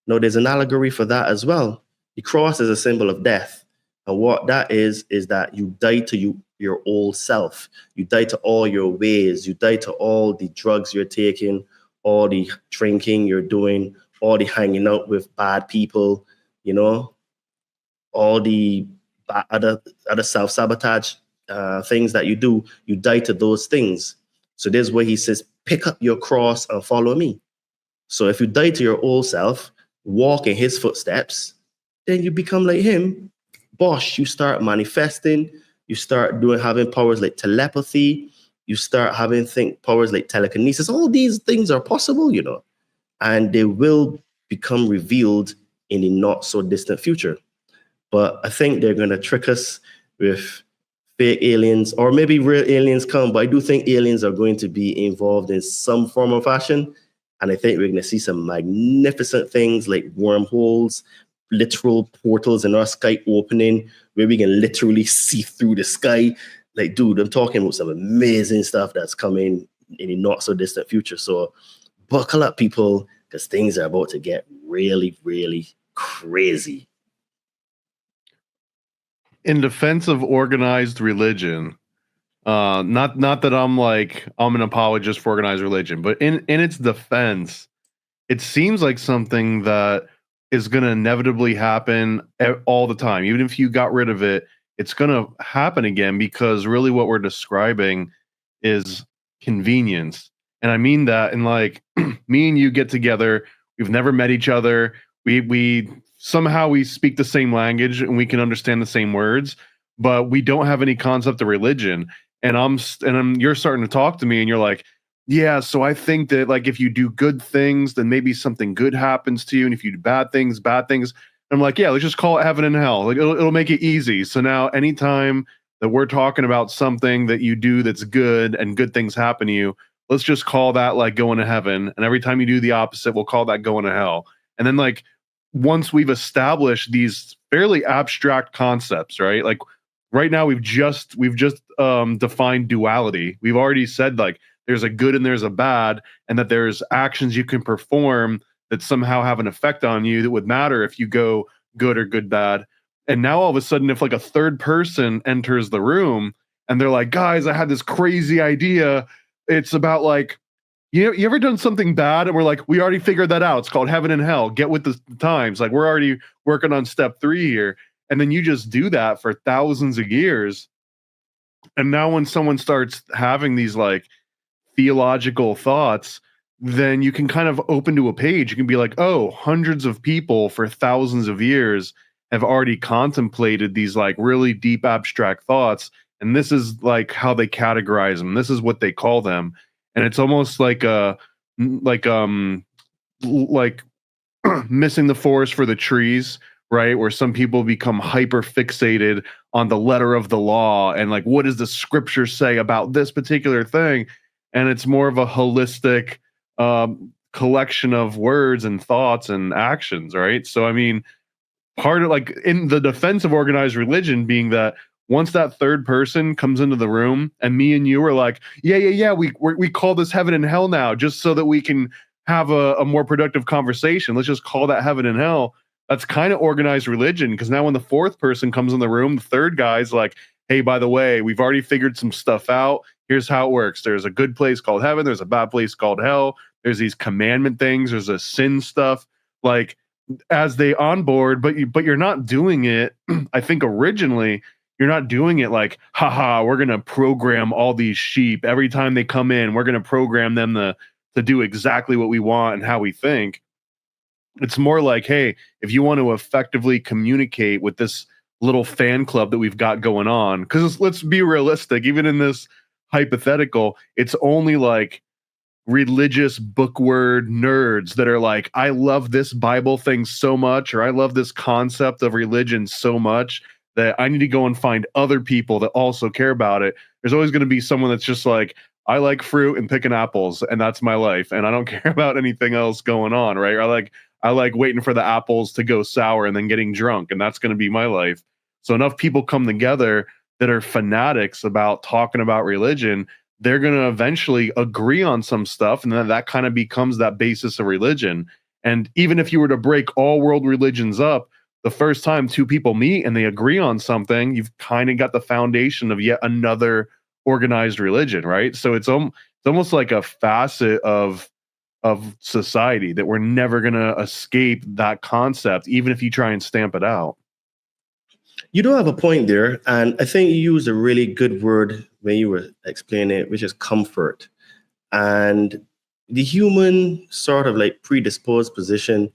No, there's an allegory for that as well. The cross is a symbol of death. And what that is that you die to your old self. You die to all your ways. You die to all the drugs you're taking, all the drinking you're doing, all the hanging out with bad people, you know, all the other self-sabotage things that you do. You die to those things. So there's where he says, pick up your cross and follow me. So if you die to your old self, walk in his footsteps, then you become like him. Bosh, you start manifesting, you start having powers like telepathy, you start having powers like telekinesis. All these things are possible, you know, and they will become revealed in the not so distant future. But I think they're going to trick us with fake aliens, or maybe real aliens come, but I do think aliens are going to be involved in some form or fashion. And I think we're going to see some magnificent things like wormholes, literal portals in our sky opening, where we can literally see through the sky. Like, dude, I'm talking about some amazing stuff that's coming in the not so distant future. So buckle up, people, because things are about to get really, really crazy. In defense of organized religion, not that I'm an apologist for organized religion, but in its defense, it seems like something that is going to inevitably happen all the time. Even if you got rid of it, it's going to happen again, because really what we're describing is convenience. And I mean that in like, me and you get together, we've never met each other, we somehow we speak the same language and we can understand the same words, but we don't have any concept of religion. And you're starting to talk to me and you're like, yeah, so I think that like if you do good things, then maybe something good happens to you. And if you do bad things. And I'm like, yeah, let's just call it heaven and hell. Like it'll make it easy. So now anytime that we're talking about something that you do that's good and good things happen to you, let's just call that like going to heaven. And every time you do the opposite, we'll call that going to hell. And then like, once we've established these fairly abstract concepts, right? Like right now we've just defined duality. We've already said like there's a good and there's a bad, and that there's actions you can perform that somehow have an effect on you that would matter if you go good or good bad. And now all of a sudden, if like a third person enters the room and they're like, guys, I had this crazy idea. It's about like You ever done something bad and we're like, we already figured that out. It's called heaven and hell. Get with the times. Like, we're already working on step 3 here. And then you just do that for thousands of years. And now when someone starts having these like theological thoughts, then you can kind of open to a page. You can be like, oh, hundreds of people for thousands of years have already contemplated these like really deep abstract thoughts. And this is like how they categorize them. This is what they call them. And it's almost like missing the forest for the trees, right? Where some people become hyper fixated on the letter of the law and like, what does the scripture say about this particular thing? And it's more of a holistic collection of words and thoughts and actions, right? So, I mean, part of like in the defense of organized religion being that once that third person comes into the room and me and you are like, yeah, we call this heaven and hell now, just so that we can have a more productive conversation. Let's just call that heaven and hell. That's kind of organized religion, because now when the fourth person comes in the room, the third guy's like, hey, by the way, we've already figured some stuff out. Here's how it works. There's a good place called heaven. There's a bad place called hell. There's these commandment things. There's a sin stuff. Like, as they onboard, but you're not doing it. I think originally you're not doing it like, haha, we're going to program all these sheep. Every time they come in, we're going to program them to do exactly what we want and how we think. It's more like, hey, if you want to effectively communicate with this little fan club that we've got going on, because let's be realistic, even in this hypothetical, it's only like religious bookword nerds that are like, I love this Bible thing so much, or I love this concept of religion so much that I need to go and find other people that also care about it. There's always going to be someone that's just like, I like fruit and picking apples, and that's my life, and I don't care about anything else going on, right? I like waiting for the apples to go sour and then getting drunk, and that's going to be my life. So enough people come together that are fanatics about talking about religion, they're going to eventually agree on some stuff, and then that kind of becomes that basis of religion. And even if you were to break all world religions up, the first time two people meet and they agree on something, you've kind of got the foundation of yet another organized religion, right? So it's almost like a facet of society that we're never going to escape that concept, even if you try and stamp it out. You do have a point there, and I think you used a really good word when you were explaining it, which is comfort. And the human sort of like predisposed position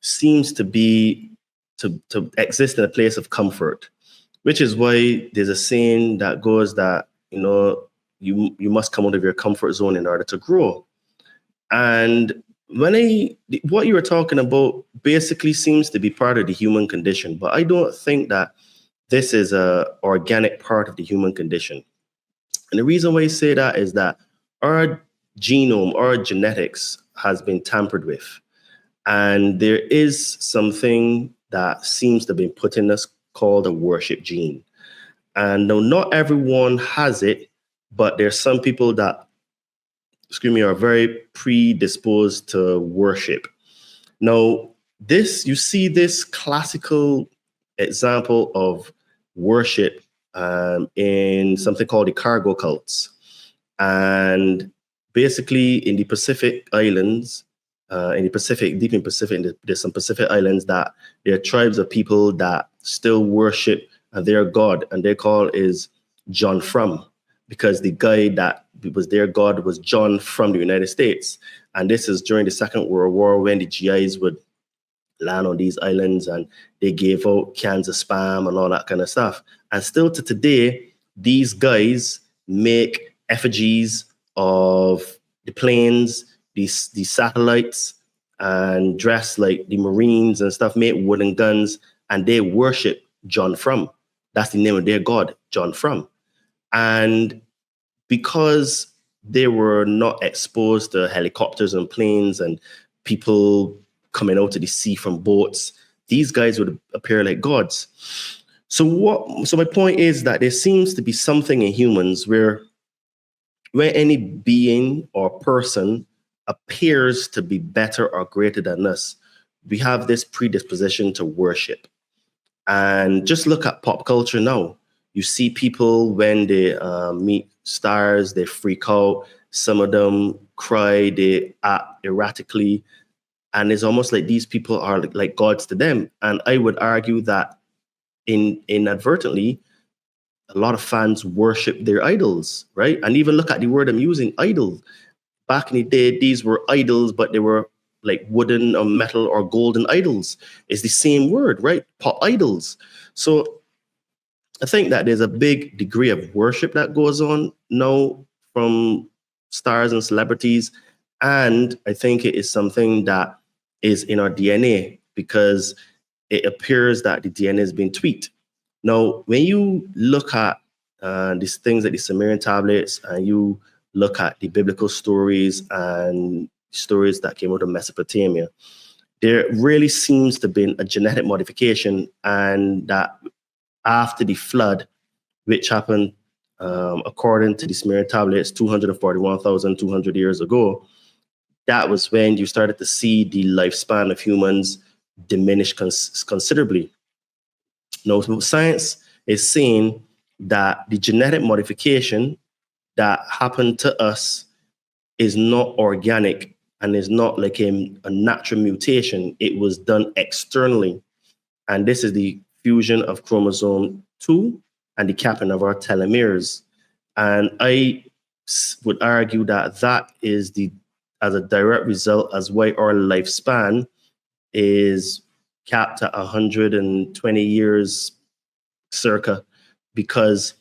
seems to be to exist in a place of comfort, which is why there's a saying that goes that, you must come out of your comfort zone in order to grow. And what you were talking about basically seems to be part of the human condition, but I don't think that this is a organic part of the human condition. And the reason why I say that is that our genome, our genetics has been tampered with. And there is something that seems to have been put in us called a worship gene. And now not everyone has it, but there's some people that, are very predisposed to worship. Now, you see this classical example of worship in something called the cargo cults. And basically in the Pacific Islands, deep in Pacific, there's some Pacific islands that there are tribes of people that still worship their god, and their call is John Frum, because the guy that was their god was John from the United States. And this is during the Second World War, when the GIs would land on these islands and they gave out cans of Spam and all that kind of stuff. And still to today, these guys make effigies of the planes, these satellites, and dress like the Marines and stuff, make wooden guns, and they worship John Frum. That's the name of their god, John Frum. And because they were not exposed to helicopters and planes and people coming out to the sea from boats, these guys would appear like gods. So my point is that there seems to be something in humans where any being or person appears to be better or greater than us, we have this predisposition to worship. And just look at pop culture now. You see people when they meet stars, they freak out. Some of them cry, they act erratically, and it's almost like these people are like gods to them. And I would argue that inadvertently, a lot of fans worship their idols, right? And even look at the word I'm using, idol. Back in the day, these were idols, but they were like wooden or metal or golden idols. It's the same word, right? Pop idols. So I think that there's a big degree of worship that goes on now from stars and celebrities. And I think it is something that is in our DNA because it appears that the DNA has been tweaked. Now, when you look at these things like the Sumerian tablets and you look at the biblical stories and stories that came out of Mesopotamia, there really seems to have been a genetic modification, and that after the flood, which happened according to the Sumerian tablets 241,200 years ago, that was when you started to see the lifespan of humans diminish considerably. Now, science is saying that the genetic modification that happened to us is not organic and is not like a natural mutation. It was done externally. And this is the fusion of chromosome 2 and the capping of our telomeres. And I would argue that that is as a direct result as why our lifespan is capped at 120 years circa, because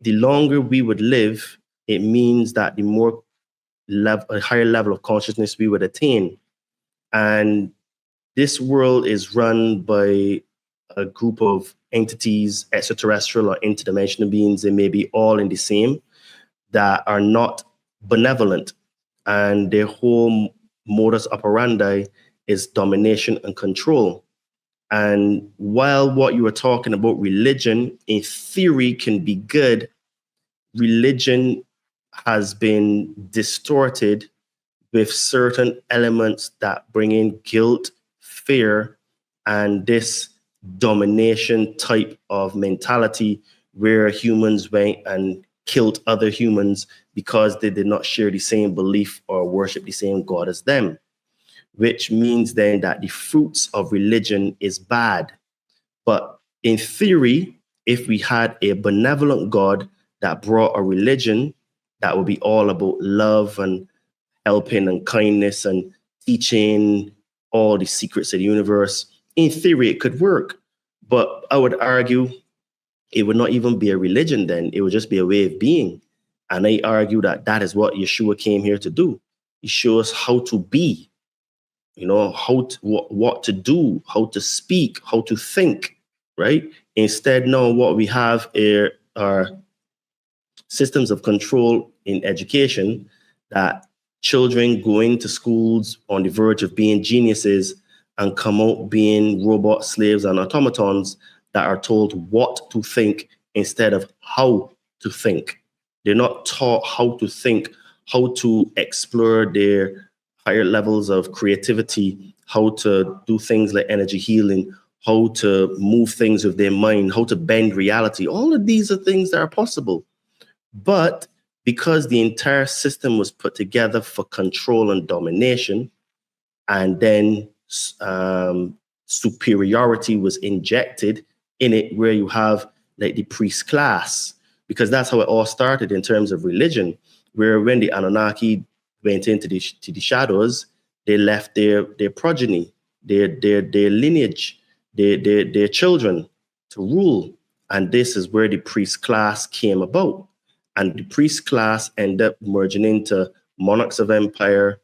the longer we would live, it means that the more a higher level of consciousness we would attain. And this world is run by a group of entities, extraterrestrial or interdimensional beings. They may be all in the same, that are not benevolent. And their whole modus operandi is domination and control. And while what you were talking about, religion, in theory, can be good, religion has been distorted with certain elements that bring in guilt, fear, and this domination type of mentality where humans went and killed other humans because they did not share the same belief or worship the same God as them, which means then that the fruits of religion is bad. But in theory, if we had a benevolent God that brought a religion that would be all about love and helping and kindness and teaching all the secrets of the universe, in theory, it could work. But I would argue it would not even be a religion then. It would just be a way of being. And I argue that that is what Yeshua came here to do. He shows us how to be, what to do, how to speak, how to think, right? Instead, now what we have are systems of control in education, that children go into schools on the verge of being geniuses and come out being robot slaves and automatons that are told what to think instead of how to think. They're not taught how to think, how to explore their higher levels of creativity, how to do things like energy healing, how to move things with their mind, how to bend reality. All of these are things that are possible. But because the entire system was put together for control and domination, and then superiority was injected in it, where you have like the priest class, because that's how it all started in terms of religion, where when the Anunnaki went into the shadows, they left their progeny, their lineage, their children to rule. And this is where the priest class came about. And the priest class ended up merging into monarchs of empire,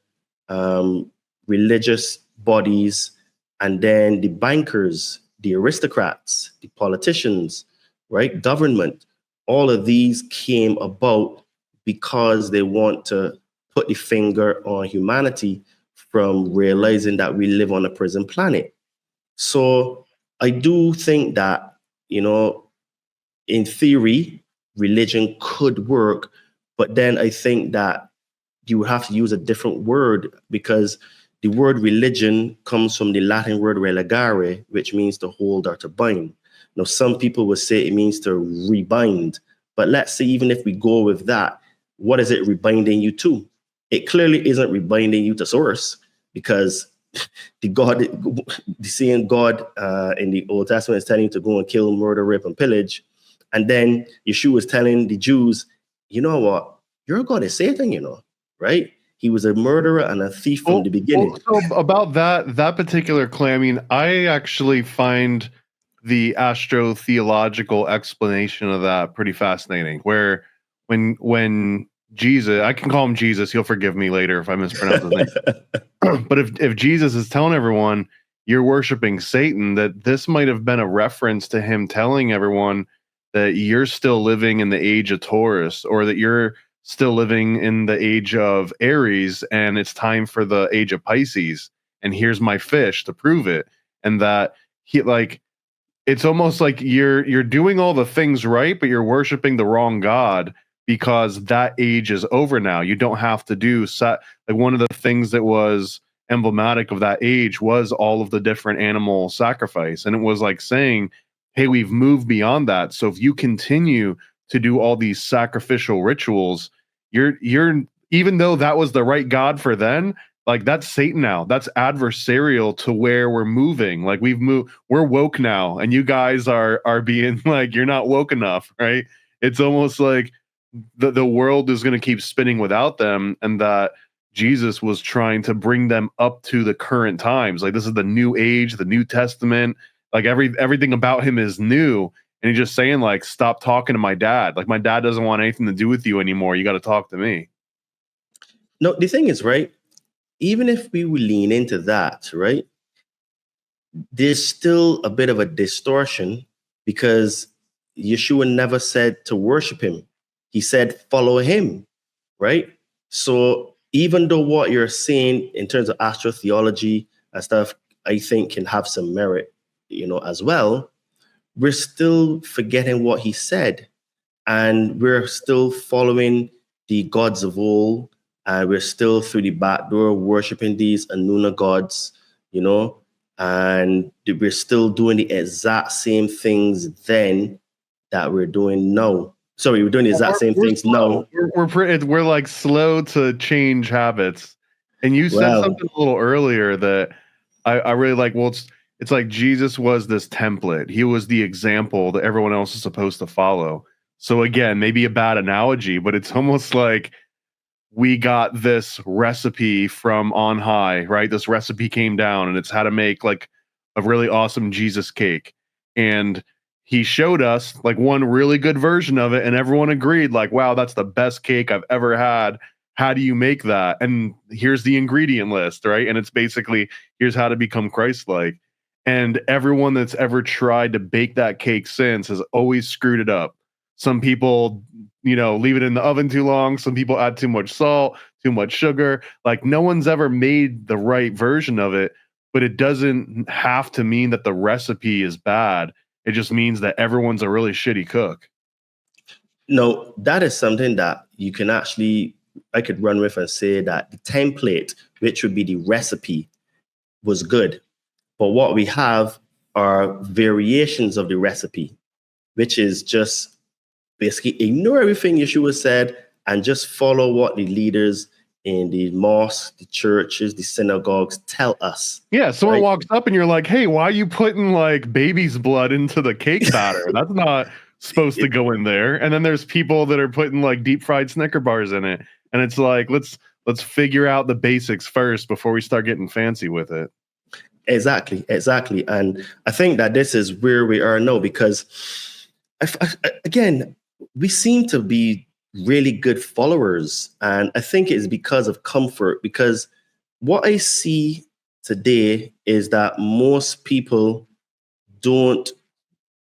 religious bodies, and then the bankers, the aristocrats, the politicians, right? Government. All of these came about because they want to put the finger on humanity from realizing that we live on a prison planet. So I do think that, in theory, religion could work, but then I think that you would have to use a different word, because the word religion comes from the Latin word religare, which means to hold or to bind. Now, some people would say it means to rebind, but let's say even if we go with that, what is it rebinding you to? it clearly isn't reminding you to source, because the same God in the Old Testament is telling you to go and kill, murder, rape, and pillage. And then Yeshua is telling the Jews, you know what? Your God is Satan, right? He was a murderer and a thief from the beginning. So about that particular claim, I mean, I actually find the astrotheological explanation of that pretty fascinating, where when Jesus, I can call him Jesus, he'll forgive me later if I mispronounce his name. But if Jesus is telling everyone you're worshiping Satan, that this might have been a reference to him telling everyone that you're still living in the age of Taurus, or that you're still living in the age of Aries, and it's time for the age of Pisces, and here's my fish to prove it. And that it's almost like you're doing all the things right, but you're worshiping the wrong God, because that age is over now. You don't have to do one of the things that was emblematic of that age was all of the different animal sacrifice. And it was like saying, hey, we've moved beyond that. So if you continue to do all these sacrificial rituals, you're even though that was the right God for then, like that's Satan now. That's adversarial to where we're moving. Like we're woke now, and you guys are being like, you're not woke enough, right? It's almost like the world is going to keep spinning without them, and that Jesus was trying to bring them up to the current times. Like this is the new age, the New Testament. Like everything about him is new. And he's just saying, like, stop talking to my dad. Like, my dad doesn't want anything to do with you anymore. You got to talk to me. No, the thing is, right, even if we would lean into that, right, there's still a bit of a distortion, because Yeshua never said to worship him. He said, follow him, right? So even though what you're saying in terms of astrotheology and stuff, I think can have some merit, as well, we're still forgetting what he said, and we're still following the gods of old, and we're still through the back door worshiping these Anuna gods, and we're still doing the exact same things then that we're doing now. Sorry, we're doing the exact same things now. We're like slow to change habits. And you said something a little earlier that I really like. Well, it's like Jesus was this template. He was the example that everyone else is supposed to follow. So again, maybe a bad analogy, but it's almost like we got this recipe from on high, right? This recipe came down, and it's how to make like a really awesome Jesus cake. And he showed us like one really good version of it, and everyone agreed, like, wow, that's the best cake I've ever had. How do you make that? And here's the ingredient list, right? And it's basically, here's how to become Christ-like. And everyone that's ever tried to bake that cake since has always screwed it up. Some people, leave it in the oven too long. Some people add too much salt, too much sugar. Like no one's ever made the right version of it, but it doesn't have to mean that the recipe is bad. It just means that everyone's a really shitty cook. No, that is something that you can I could run with and say that the template, which would be the recipe, was good. But what we have are variations of the recipe, which is just basically ignore everything Yeshua said and just follow what the leaders in the mosques, the churches, the synagogues tell us. Yeah, someone walks up and you're like, hey, why are you putting like baby's blood into the cake batter? That's not supposed to go in there. And then there's people that are putting like deep fried Snicker bars in it. And it's like, let's figure out the basics first before we start getting fancy with it. Exactly. And I think that this is where we are now, because again, we seem to be really good followers. And I think it's because of comfort, because what I see today is that most people don't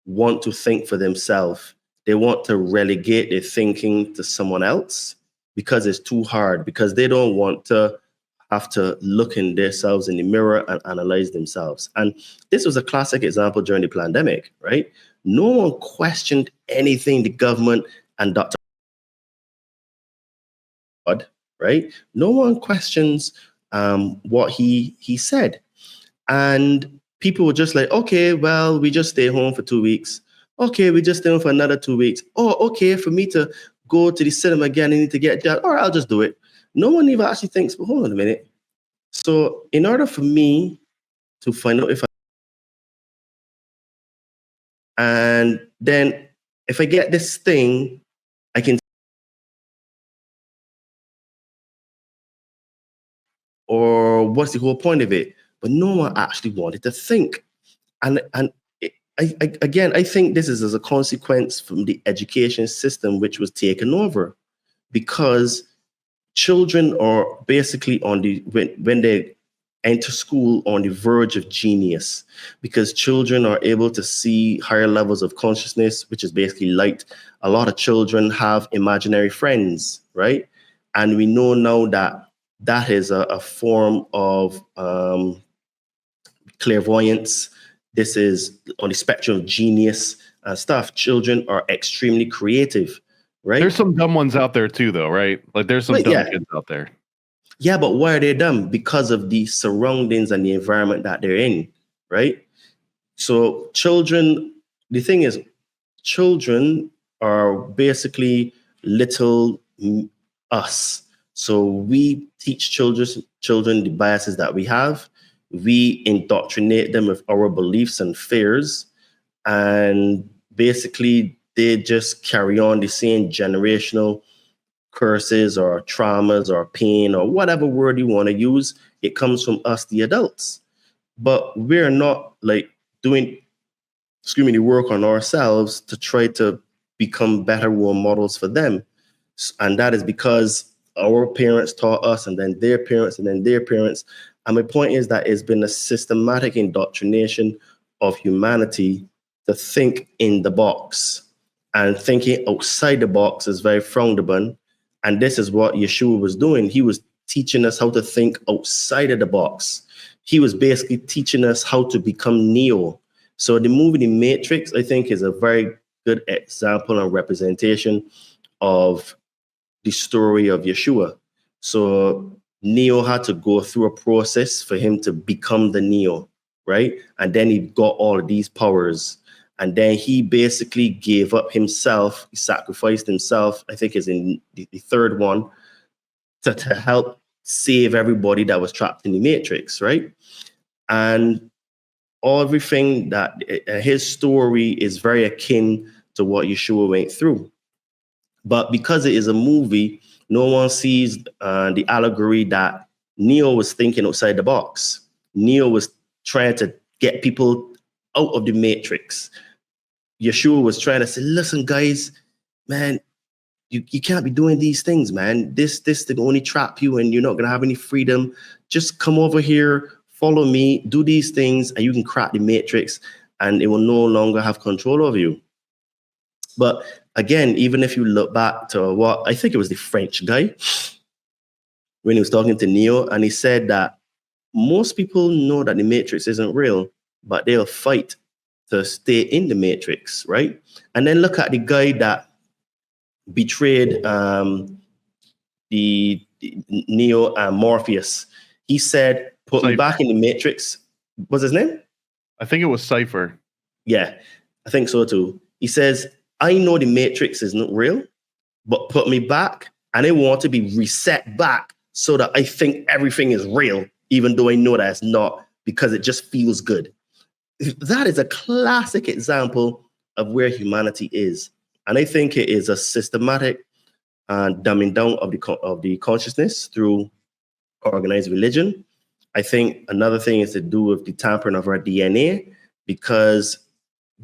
want to think for themselves. They want to relegate their thinking to someone else because it's too hard, because they don't want to have to look in themselves in the mirror and analyze themselves. And this was a classic example during the pandemic, right? No one questioned anything the government and Dr. Todd, right? No one questions what he said. And people were just like, okay, well, we just stay home for 2 weeks. Okay, we just stay home for another 2 weeks. Oh, okay, for me to go to the cinema again, I need to get that. All right, I'll just do it. no one even actually thinks, well, hold on a minute. So in order for me to find out and then if I get this thing, I can, or what's the whole point of it? But no one actually wanted to think. And I think this is as a consequence from the education system, which was taken over, because children are basically on the, when they enter school, on the verge of genius, because children are able to see higher levels of consciousness, which is basically light. A lot of children have imaginary friends, right? And we know now that that is a form of clairvoyance. This is on the spectrum of genius and stuff. Children are extremely creative, right? There's some dumb ones out there too, though, right? Like there's some But dumb yeah. kids out there. Yeah, but why are they dumb? Because of the surroundings and the environment that they're in, right? So children, the thing is, children are basically little us. So we teach children the biases that we have. We indoctrinate them with our beliefs and fears. And basically, they just carry on the same generational curses or traumas or pain or whatever word you want to use. It comes from us, the adults. But we're not like doing the work on ourselves to try to become better role models for them. And that is because our parents taught us, and then their parents, and then their parents. And my point is that it's been a systematic indoctrination of humanity to think in the box. And thinking outside the box is very frowned upon. And this is what Yeshua was doing. He was teaching us how to think outside of the box. He was basically teaching us how to become Neo. So the movie The Matrix, I think, is a very good example and representation of the story of Yeshua. So Neo had to go through a process for him to become the Neo, right? And then he got all of these powers. And then he basically gave up himself. He sacrificed himself, I think is in the third one, to help save everybody that was trapped in the Matrix, right? And everything that his story is very akin to what Yeshua went through. But because it is a movie, no one sees the allegory that Neo was thinking outside the box. Neo was trying to get people out of the Matrix. Yeshua was trying to say, listen, guys, man, you can't be doing these things, man. This to only trap you and you're not going to have any freedom. Just come over here, follow me, do these things, and you can crack the Matrix and it will no longer have control over you. But again, even if you look back to what, I think it was the French guy, when he was talking to Neo, and he said that most people know that the Matrix isn't real, but they'll fight to stay in the Matrix, right? And then look at the guy that betrayed the Neo and Morpheus. He said, put me back in the Matrix. What's his name? I think it was Cypher. Yeah, I think so too. He says, I know the Matrix is not real, but put me back, and I want to be reset back so that I think everything is real, even though I know that it's not, because it just feels good. That is a classic example of where humanity is. And I think it is a systematic dumbing down of the consciousness through organized religion. I think another thing is to do with the tampering of our DNA, because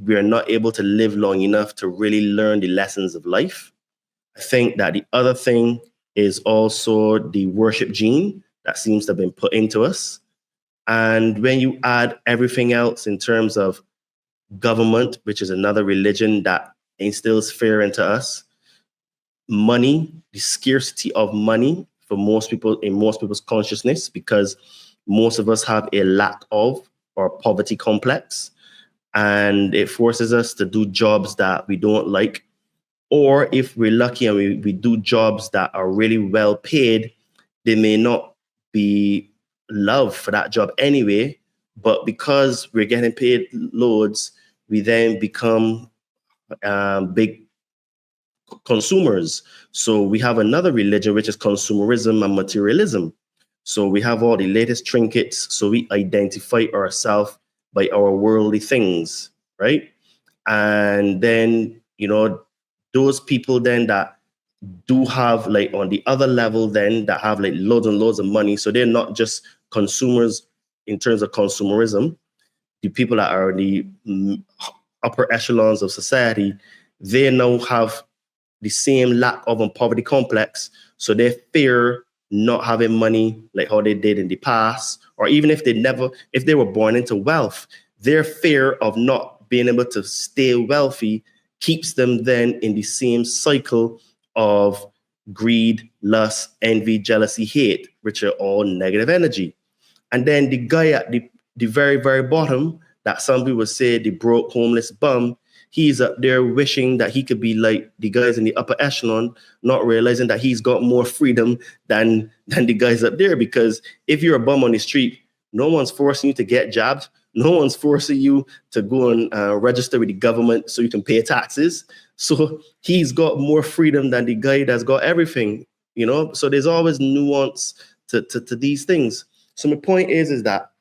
we are not able to live long enough to really learn the lessons of life. I think that the other thing is also the worship gene that seems to have been put into us. And when you add everything else in terms of government, which is another religion that instills fear into us, money, the scarcity of money for most people in most people's consciousness, because most of us have a lack of or poverty complex, and it forces us to do jobs that we don't like. Or if we're lucky and we do jobs that are really well paid, they may not be love for that job anyway, but because we're getting paid loads, we then become big consumers. So we have another religion, which is consumerism and materialism. So we have all the latest trinkets. So we identify ourselves by our worldly things, right? And then, those people then that do have like on the other level then that have like loads and loads of money. So they're not just consumers in terms of consumerism. The people that are the upper echelons of society, they now have the same lack of poverty complex. So they fear not having money like how they did in the past, or even if they were born into wealth, their fear of not being able to stay wealthy keeps them then in the same cycle of greed, lust, envy, jealousy, hate, which are all negative energy. And then the guy at the very, very bottom, that some people say the broke, homeless bum, he's up there wishing that he could be like the guys in the upper echelon, not realizing that he's got more freedom than the guys up there. Because if you're a bum on the street, no one's forcing you to get jobs. No one's forcing you to go and register with the government so you can pay taxes. So he's got more freedom than the guy that's got everything, So there's always nuance to these things. So my point is that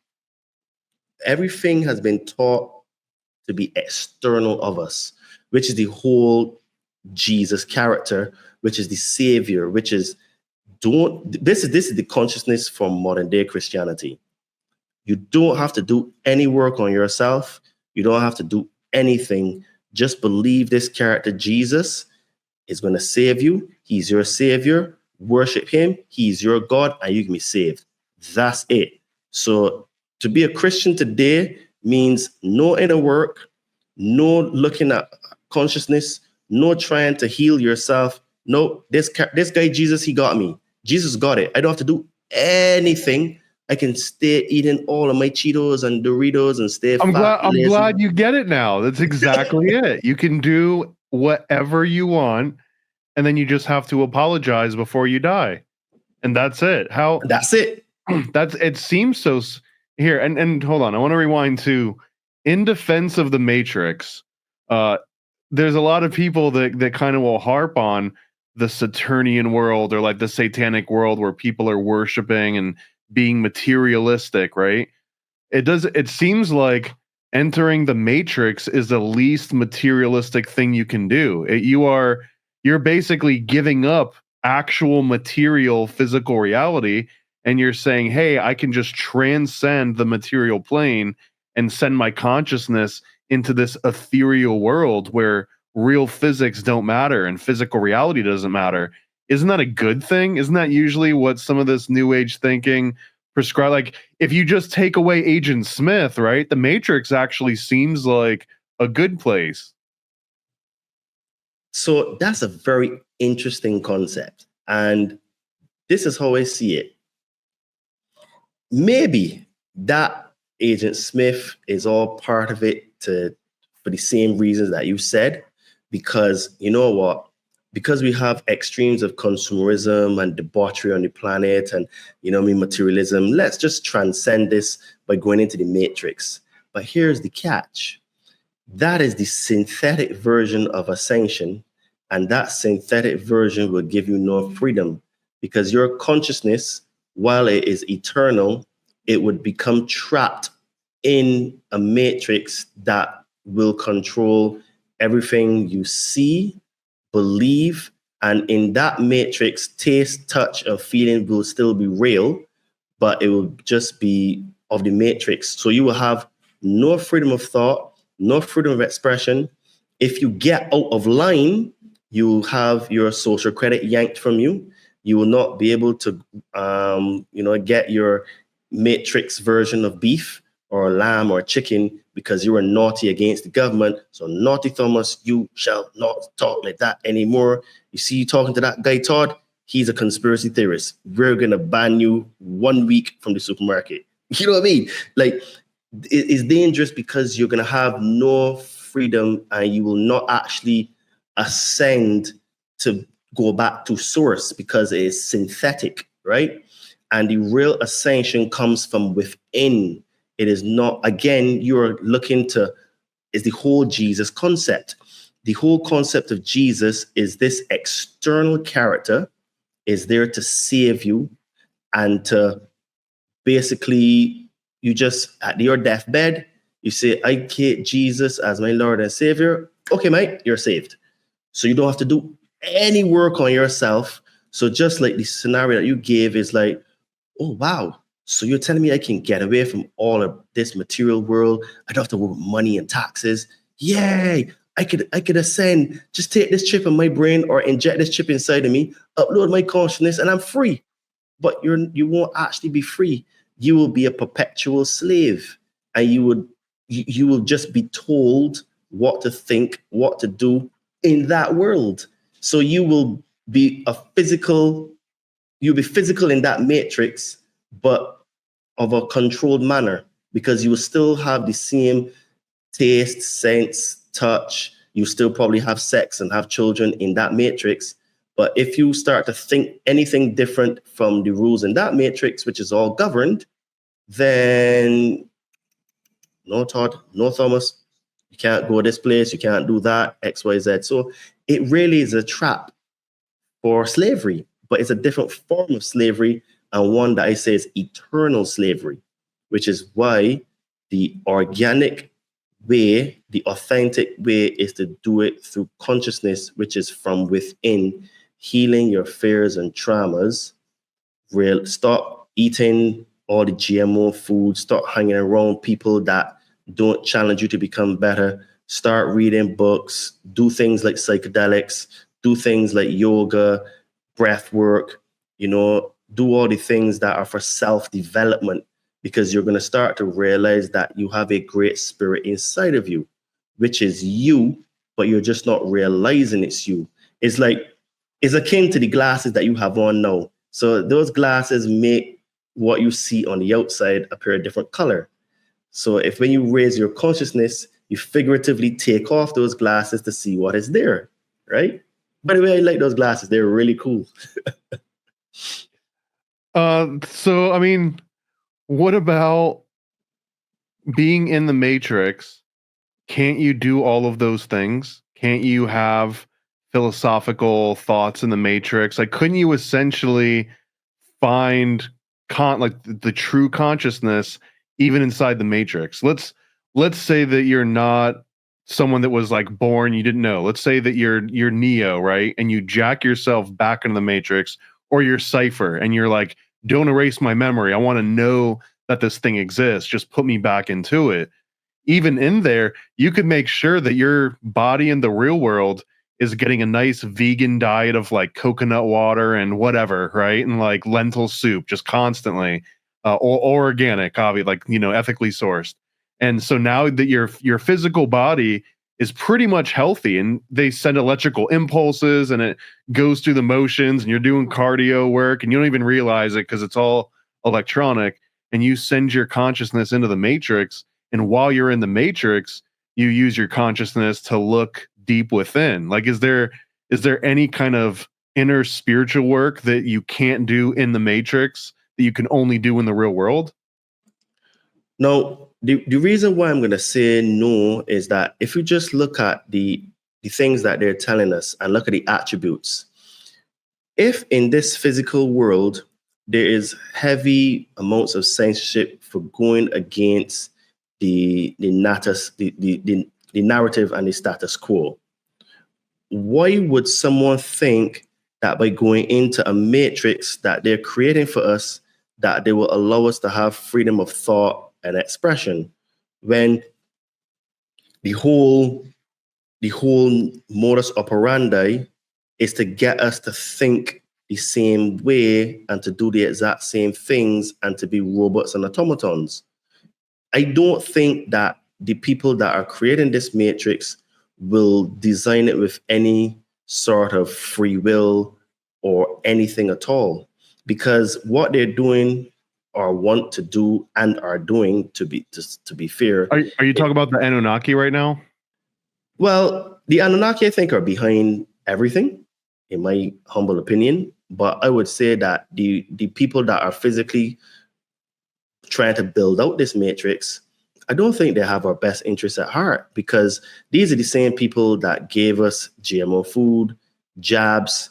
everything has been taught to be external of us, which is the whole Jesus character, which is the savior, which is this is the consciousness from modern day Christianity. You don't have to do any work on yourself. You don't have to do anything. Just believe this character, Jesus, is going to save you. He's your savior. Worship him. He's your God, and you can be saved. That's it. So to be a Christian today means no inner work, no looking at consciousness, no trying to heal yourself. No, this guy, Jesus, he got me. Jesus got it. I don't have to do anything. I can stay eating all of my Cheetos and Doritos and stay I'm fat. I'm glad you get it now. That's exactly it. You can do whatever you want, and then you just have to apologize before you die. And that's it. That's it. It seems so here. And hold on. I want to rewind to in defense of the Matrix. There's a lot of people that kind of will harp on the Saturnian world or like the satanic world where people are worshiping and being materialistic, right? It seems like entering the Matrix is the least materialistic thing you can do. You're basically giving up actual material physical reality, and you're saying, hey, I can just transcend the material plane and send my consciousness into this ethereal world where real physics don't matter and physical reality doesn't matter. Isn't that a good thing? Isn't that usually what some of this new age thinking prescribe? Like if you just take away Agent Smith, right? The Matrix actually seems like a good place. So that's a very interesting concept. And this is how I see it. Maybe that Agent Smith is all part of it for the same reasons that you said, because you know what? Because we have extremes of consumerism and debauchery on the planet and, materialism, let's just transcend this by going into the Matrix. But here's the catch. That is the synthetic version of ascension. And that synthetic version will give you no freedom because your consciousness, while it is eternal, it would become trapped in a matrix that will control everything you see, believe, and in that matrix, taste, touch, and feeling will still be real, but it will just be of the matrix. So you will have no freedom of thought, no freedom of expression. If you get out of line, you have your social credit yanked from you. You will not be able to, get your matrix version of beef or lamb or chicken because you were naughty against the government. So naughty Thomas, you shall not talk like that anymore. You see you talking to that guy, Todd, he's a conspiracy theorist. We're going to ban you 1 week from the supermarket. You know what I mean? Like, it's dangerous because you're going to have no freedom and you will not actually ascend to go back to source because it is synthetic, right? And the real ascension comes from within. It is not, again, you're looking to, is the whole Jesus concept. the whole concept of Jesus is this external character is there to save you and to basically, you just at your deathbed, you say, I take Jesus as my Lord and Savior. Okay, mate, you're saved. So you don't have to do any work on yourself. So just like the scenario that you gave is like, oh, wow. So you're telling me I can get away from all of this material world. I don't have to worry about money and taxes. Yay. I could ascend, just take this chip in my brain or inject this chip inside of me, upload my consciousness, and I'm free. But you won't actually be free. You will be a perpetual slave, and you will just be told what to think, what to do in that world. So you will be you'll be physical in that matrix, but of a controlled manner, because you will still have the same taste, sense, touch. You still probably have sex and have children in that matrix. But if you start to think anything different from the rules in that matrix, which is all governed, then no, Todd, no, Thomas, you can't go this place, you can't do that, X, Y, Z. So it really is a trap for slavery, but it's a different form of slavery, and one that I say is eternal slavery, which is why the organic way, the authentic way, is to do it through consciousness, which is from within, healing your fears and traumas. Stop eating all the GMO food, stop hanging around people that don't challenge you to become better, start reading books, do things like psychedelics, do things like yoga, breath work, do all the things that are for self-development, because you're going to start to realize that you have a great spirit inside of you, which is you, but you're just not realizing it's you. It's akin to the glasses that you have on now. So those glasses make what you see on the outside appear a different color. So when you raise your consciousness, you figuratively take off those glasses to see what is there, right? By the way, I like those glasses. They're really cool. So, I mean, what about being in the Matrix? Can't you do all of those things? Can't you have philosophical thoughts in the Matrix? Like, couldn't you essentially find the true consciousness even inside the Matrix? Let's say that you're not someone that was like born, you didn't know. Let's say that you're Neo, right? And you jack yourself back into the Matrix, or you're Cypher and you're like, don't erase my memory. I want to know that this thing exists. Just put me back into it. Even in there, you could make sure that your body in the real world is getting a nice vegan diet of like coconut water and whatever, right? And like lentil soup just constantly, or organic, obviously, like, ethically sourced. And so now that your physical body is pretty much healthy, and they send electrical impulses and it goes through the motions, and you're doing cardio work and you don't even realize it because it's all electronic, and you send your consciousness into the Matrix. And while you're in the Matrix, you use your consciousness to look deep within. Like, is there any kind of inner spiritual work that you can't do in the Matrix that you can only do in the real world? No, the reason why I'm going to say no is that if you just look at the things that they're telling us and look at the attributes, if in this physical world there is heavy amounts of censorship for going against the narrative and the status quo, why would someone think that by going into a matrix that they're creating for us, that they will allow us to have freedom of thought and expression, when the whole modus operandi is to get us to think the same way and to do the exact same things and to be robots and automatons? I don't think that the people that are creating this matrix will design it with any sort of free will or anything at all, because what they're doing or want to do and are doing, to be fair. Are you talking about the Anunnaki right now? Well, the Anunnaki, I think, are behind everything, in my humble opinion. But I would say that the people that are physically trying to build out this matrix I don't think they have our best interests at heart, because these are the same people that gave us GMO food, jabs,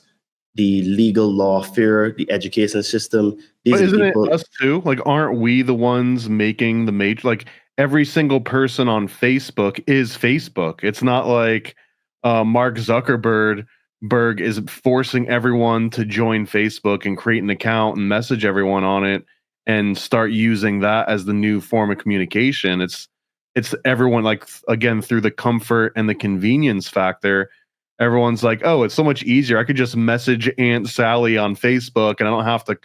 the legal lawfare, the education system. These But are the isn't it people. us too? Like, aren't we the ones making the major? Like, every single person on Facebook is Facebook. It's not like Mark Zuckerberg is forcing everyone to join Facebook and create an account and message everyone on it and start using that as the new form of communication. It's everyone, like, again, through the comfort and the convenience factor. Everyone's like, oh, it's so much easier. I could just message Aunt Sally on Facebook and I don't have to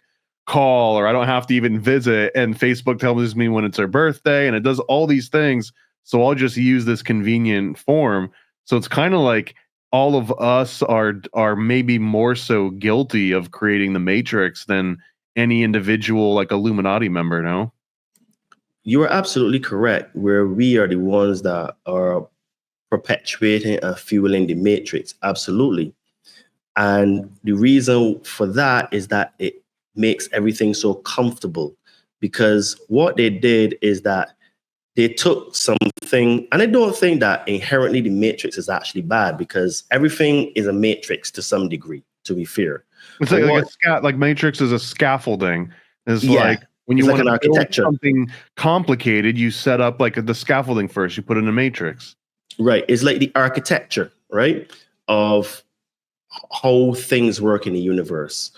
call, or I don't have to even visit. And Facebook tells me when it's her birthday and it does all these things. So I'll just use this convenient form. So it's kind of like all of us are maybe more so guilty of creating the Matrix than any individual, like, Illuminati member, no? You are absolutely correct, where we are the ones that are perpetuating and fueling the matrix. Absolutely. And the reason for that is that it makes everything so comfortable, because what they did is that they took something, and I don't think that inherently the matrix is actually bad, because everything is a matrix to some degree, to be fair. It's But like Matrix is a scaffolding. It's yeah, like when you it's like want an to build architecture. something complicated, you set up like the scaffolding first. You put in a matrix. Right. It's like the architecture, right, of how things work in the universe.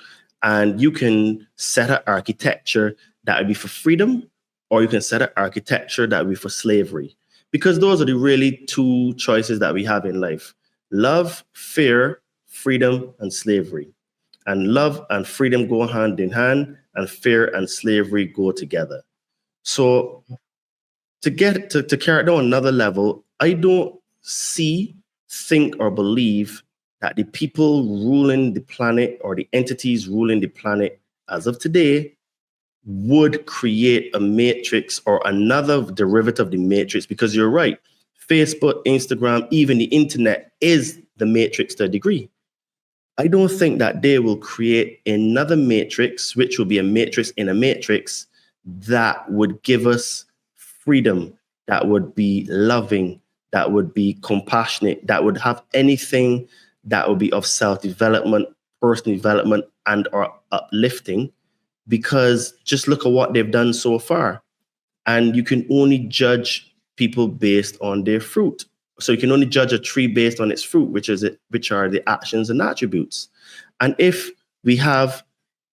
And you can set an architecture that would be for freedom, or you can set an architecture that would be for slavery. Because those are the really two choices that we have in life: love, fear, freedom, and slavery. And love and freedom go hand in hand, and fear and slavery go together. So to get to carry it down another level, I don't see, think, or believe that the people ruling the planet, or the entities ruling the planet as of today, would create a matrix or another derivative of the matrix. Because you're right, Facebook, Instagram, even the internet is the matrix to a degree. I don't think that they will create another matrix, which will be a matrix in a matrix, that would give us freedom, that would be loving, that would be compassionate, that would have anything that would be of self-development, personal development, and or uplifting. Because just look at what they've done so far. And you can only judge people based on their fruit. So you can only judge a tree based on its fruit, which are the actions and attributes. And if we have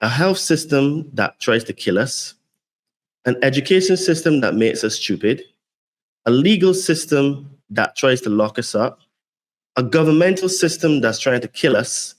a health system that tries to kill us, an education system that makes us stupid, a legal system that tries to lock us up, a governmental system that's trying to kill us,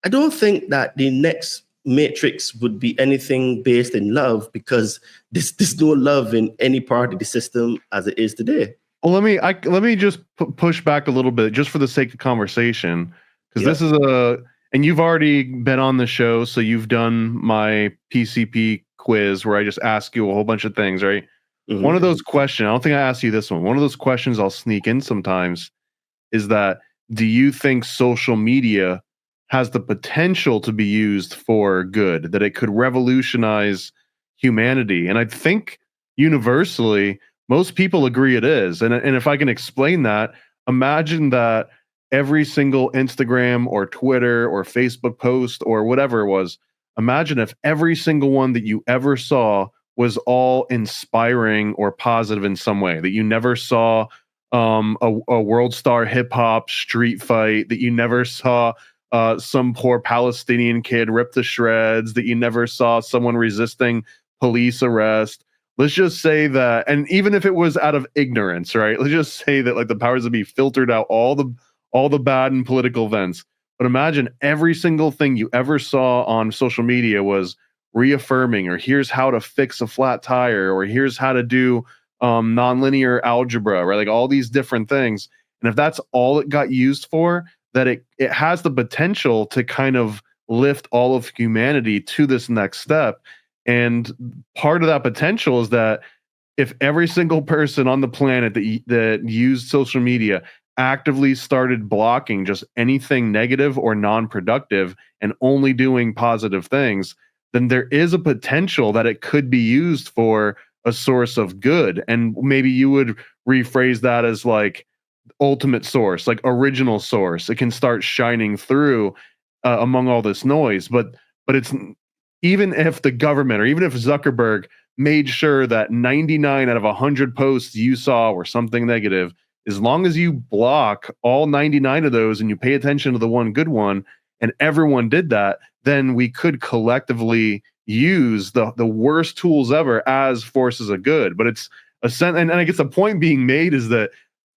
I don't think that the next matrix would be anything based in love, because there's no love in any part of the system as it is today. Well, let me just push back a little bit, just for the sake of conversation, because Yep. this is and you've already been on the show, so you've done my PCP quiz where I just ask you a whole bunch of things, right? Mhm. One of those questions, I don't think I asked you this one. One of those questions I'll sneak in sometimes is that, do you think social media has the potential to be used for good, that it could revolutionize humanity? And I think universally, most people agree it is. And if I can explain that, imagine that every single Instagram or Twitter or Facebook post or whatever it was, imagine if every single one that you ever saw was all inspiring or positive in some way, that you never saw a world star hip hop street fight, that you never saw some poor Palestinian kid ripped to shreds, that you never saw someone resisting police arrest. Let's just say that, and even if it was out of ignorance, right? Let's just say that, like, the powers that be filtered out all the bad and political events. But imagine every single thing you ever saw on social media was reaffirming, or here's how to fix a flat tire, or here's how to do nonlinear algebra, right? Like all these different things. And if that's all it got used for, that it has the potential to kind of lift all of humanity to this next step. And part of that potential is that if every single person on the planet that used social media actively started blocking just anything negative or non-productive and only doing positive things, then there is a potential that it could be used for a source of good. And maybe you would rephrase that as like ultimate source, like original source. It can start shining through among all this noise. But it's, even if the government, or even if Zuckerberg made sure that 99 out of 100 posts you saw were something negative, as long as you block all 99 of those and you pay attention to the one good one, and everyone did that, then we could collectively use the worst tools ever as forces of good. But it's and I guess the point being made is that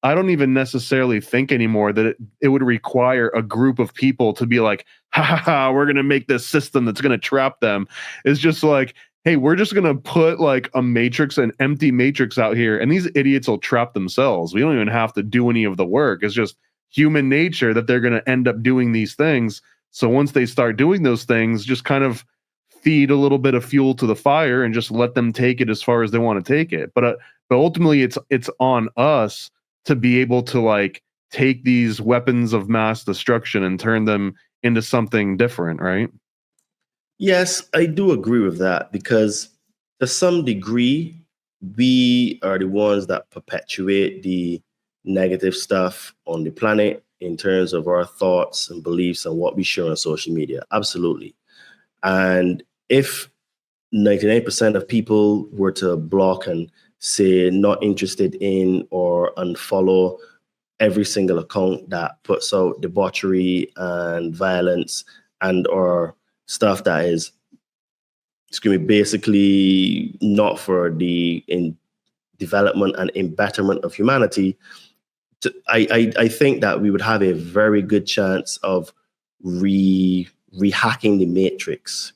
I don't even necessarily think anymore that it would require a group of people to be like, ha, we're going to make this system that's going to trap them. It's just like, hey, we're just going to put like a matrix, an empty matrix out here, and these idiots will trap themselves. We don't even have to do any of the work. It's just human nature that they're going to end up doing these things. So once they start doing those things, just kind of feed a little bit of fuel to the fire and just let them take it as far as they want to take it. But ultimately, it's on us to be able to like take these weapons of mass destruction and turn them into something different, right? Yes, I do agree with that, because to some degree, we are the ones that perpetuate the negative stuff on the planet in terms of our thoughts and beliefs and what we share on social media. Absolutely. And if 99% of people were to block and say not interested in or unfollow every single account that puts out debauchery and violence and or stuff that is, basically not for the development and in betterment of humanity, I think that we would have a very good chance of rehacking the matrix.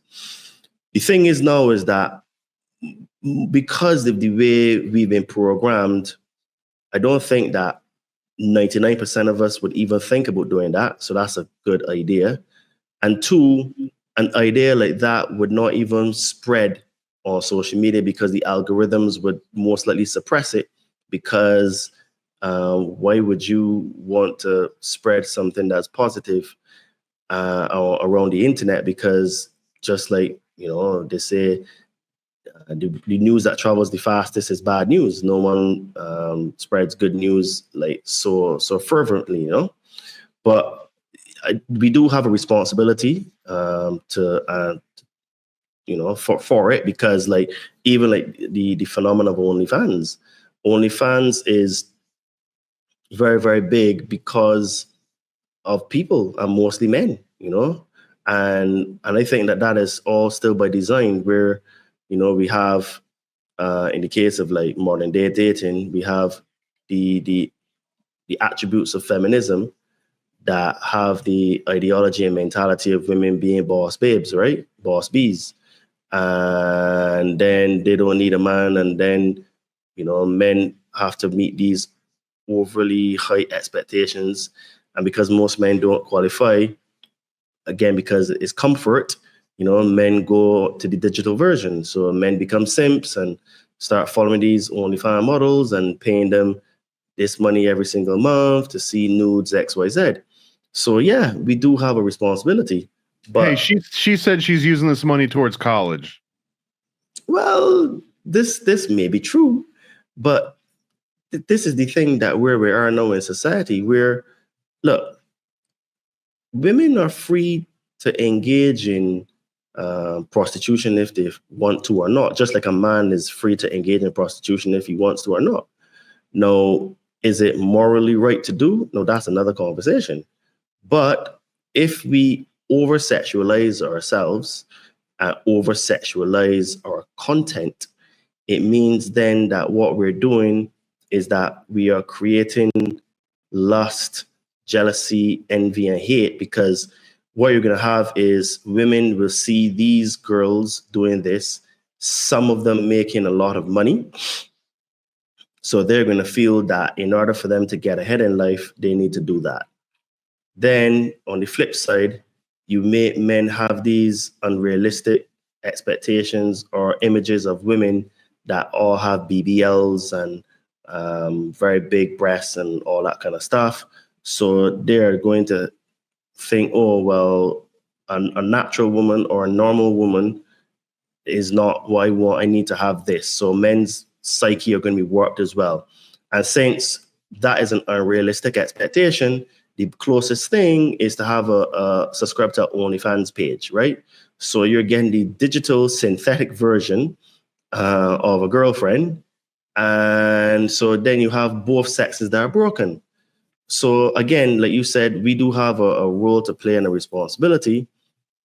The thing is now is that because of the way we've been programmed, I don't think that 99% of us would even think about doing that. So that's a good idea. And two, an idea like that would not even spread on social media because the algorithms would most likely suppress it, because why would you want to spread something that's positive around the internet? Because just like, they say, the news that travels the fastest is bad news. No one spreads good news like so fervently, But we do have a responsibility to for it, because like even like the phenomenon of OnlyFans is very, very big because of people, and mostly men, and I think that is all still by design, where we have in the case of like modern day dating, we have the attributes of feminism that have the ideology and mentality of women being boss babes, right? Boss bees. And then they don't need a man. And then, men have to meet these overly high expectations. And because most men don't qualify, again, because it's comfort, men go to the digital version. So men become simps and start following these OnlyFans models and paying them this money every single month to see nudes, XYZ. So yeah, we do have a responsibility. But hey, she said she's using this money towards college. Well, this may be true, but this is the thing that where we are now in society, where look, women are free to engage in prostitution if they want to or not, just like a man is free to engage in prostitution if he wants to or not. Now, is it morally right to do? No, that's another conversation. But if we over-sexualize ourselves and over-sexualize our content, it means then that what we're doing is that we are creating lust, jealousy, envy, and hate, because what you're going to have is women will see these girls doing this, some of them making a lot of money. So they're going to feel that in order for them to get ahead in life, they need to do that. Then on the flip side, you make men have these unrealistic expectations or images of women that all have BBLs and very big breasts and all that kind of stuff. So they're going to think, oh, well, a natural woman or a normal woman is not what I want. I need to have this. So men's psyche are going to be warped as well. And since that is an unrealistic expectation, the closest thing is to have a subscribe to OnlyFans page, right? So you're getting the digital synthetic version of a girlfriend. And so then you have both sexes that are broken. So again, like you said, we do have a role to play and a responsibility.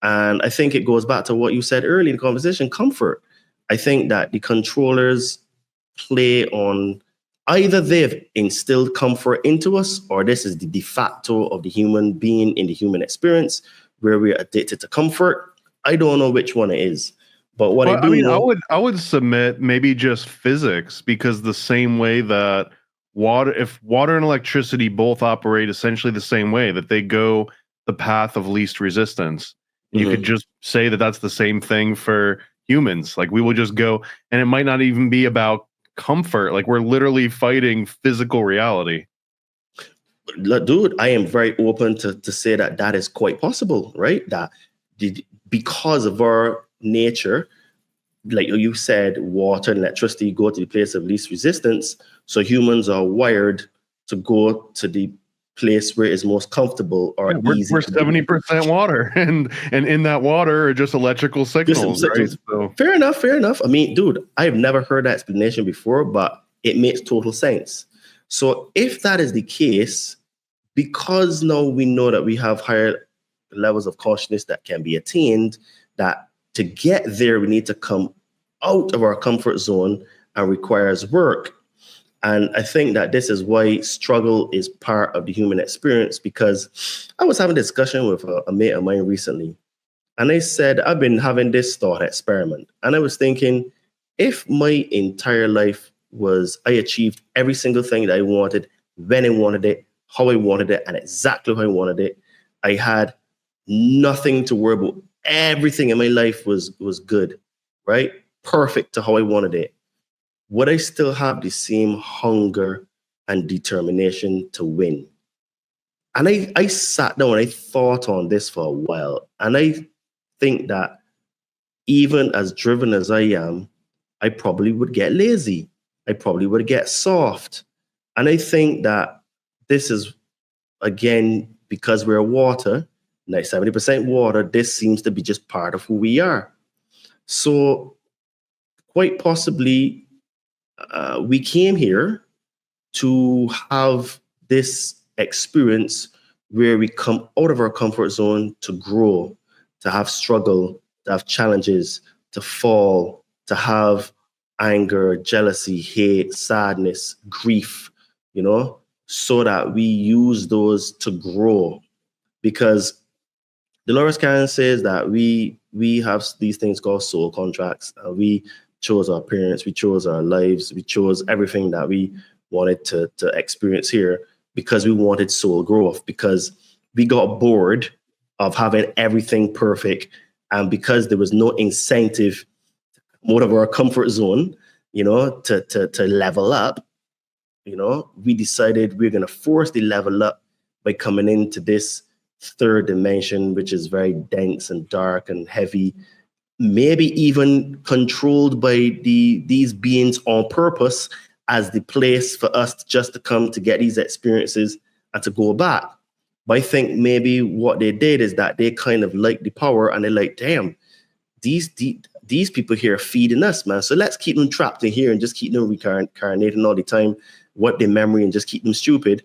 And I think it goes back to what you said earlier in the conversation, comfort. I think that the controllers play on either they've instilled comfort into us, or this is the de facto of the human being in the human experience where we're addicted to comfort. I don't know which one it is. But what I do know, I would submit maybe just physics, because the same way that if water and electricity both operate essentially the same way, that they go the path of least resistance. You could just say that that's the same thing for humans. Like, we will just go, and it might not even be about comfort. Like, we're literally fighting physical reality. dude, I am very open to say that is quite possible, right? That because of our nature, like you said, water and electricity go to the place of least resistance. So humans are wired to go to the place where it's most comfortable or easy. We're 70% water, and in that water are just electrical signals, right? So. Fair enough. I mean, dude, I've never heard that explanation before, but it makes total sense. So if that is the case, because now we know that we have higher levels of consciousness that can be attained, that to get there, we need to come out of our comfort zone and requires work. And I think that this is why struggle is part of the human experience, because I was having a discussion with a mate of mine recently, and I said, I've been having this thought experiment. And I was thinking, if my entire life was I achieved every single thing that I wanted, when I wanted it, how I wanted it, and exactly how I wanted it, I had nothing to worry about. Everything in my life was good, right? Perfect to how I wanted it. Would I still have the same hunger and determination to win? And I sat down and I thought on this for a while. And I think that even as driven as I am, I probably would get lazy. I probably would get soft. And I think that this is, again, because we're water, like 70% water, this seems to be just part of who we are. So quite possibly, we came here to have this experience where we come out of our comfort zone to grow, to have struggle, to have challenges, to fall, to have anger, jealousy, hate, sadness, grief, so that we use those to grow. Because Dolores Cannon says that we have these things called soul contracts. We chose our parents, we chose our lives, we chose everything that we wanted to experience here because we wanted soul growth, because we got bored of having everything perfect, and because there was no incentive out of our comfort zone, to level up, we decided we're going to force the level up by coming into this third dimension, which is very dense and dark and heavy, maybe even controlled by these beings on purpose as the place for us just to come to get these experiences and to go back. But I think maybe what they did is that they kind of liked the power, and they're like, damn, these people here are feeding us, man. So let's keep them trapped in here and just keep them reincarnating all the time, wipe their memory and just keep them stupid.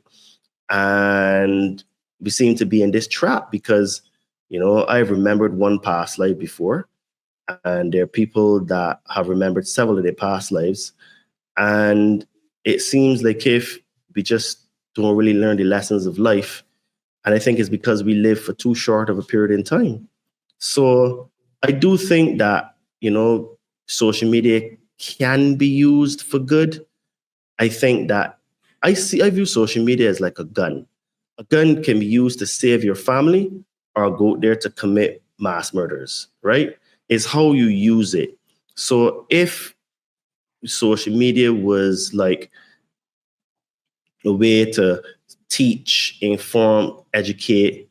And we seem to be in this trap because, I've remembered one past life before, and there are people that have remembered several of their past lives. And it seems like if we just don't really learn the lessons of life, and I think it's because we live for too short of a period in time. So I do think that, social media can be used for good. I think that I view social media as like a gun. A gun can be used to save your family or go there to commit mass murders, right? It's how you use it. So if social media was like a way to teach, inform, educate,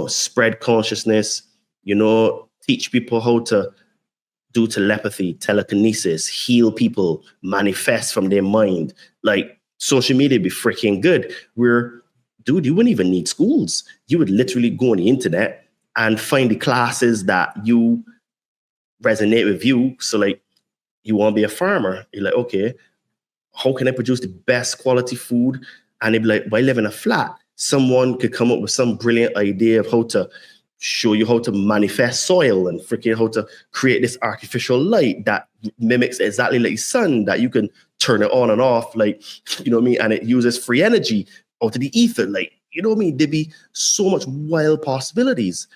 spread consciousness, teach people how to do telepathy, telekinesis, heal people, manifest from their mind. Like social media be freaking good. Dude, you wouldn't even need schools. You would literally go on the internet and find the classes that you resonate with you. So like, you want to be a farmer. You're like, okay, how can I produce the best quality food? And they'd be like, by living a flat, someone could come up with some brilliant idea of how to show you how to manifest soil and freaking how to create this artificial light that mimics exactly like the sun, that you can turn it on and off, like, you know what I mean? And it uses free energy out of the ether. Like, you know what I mean? There'd be so much wild possibilities.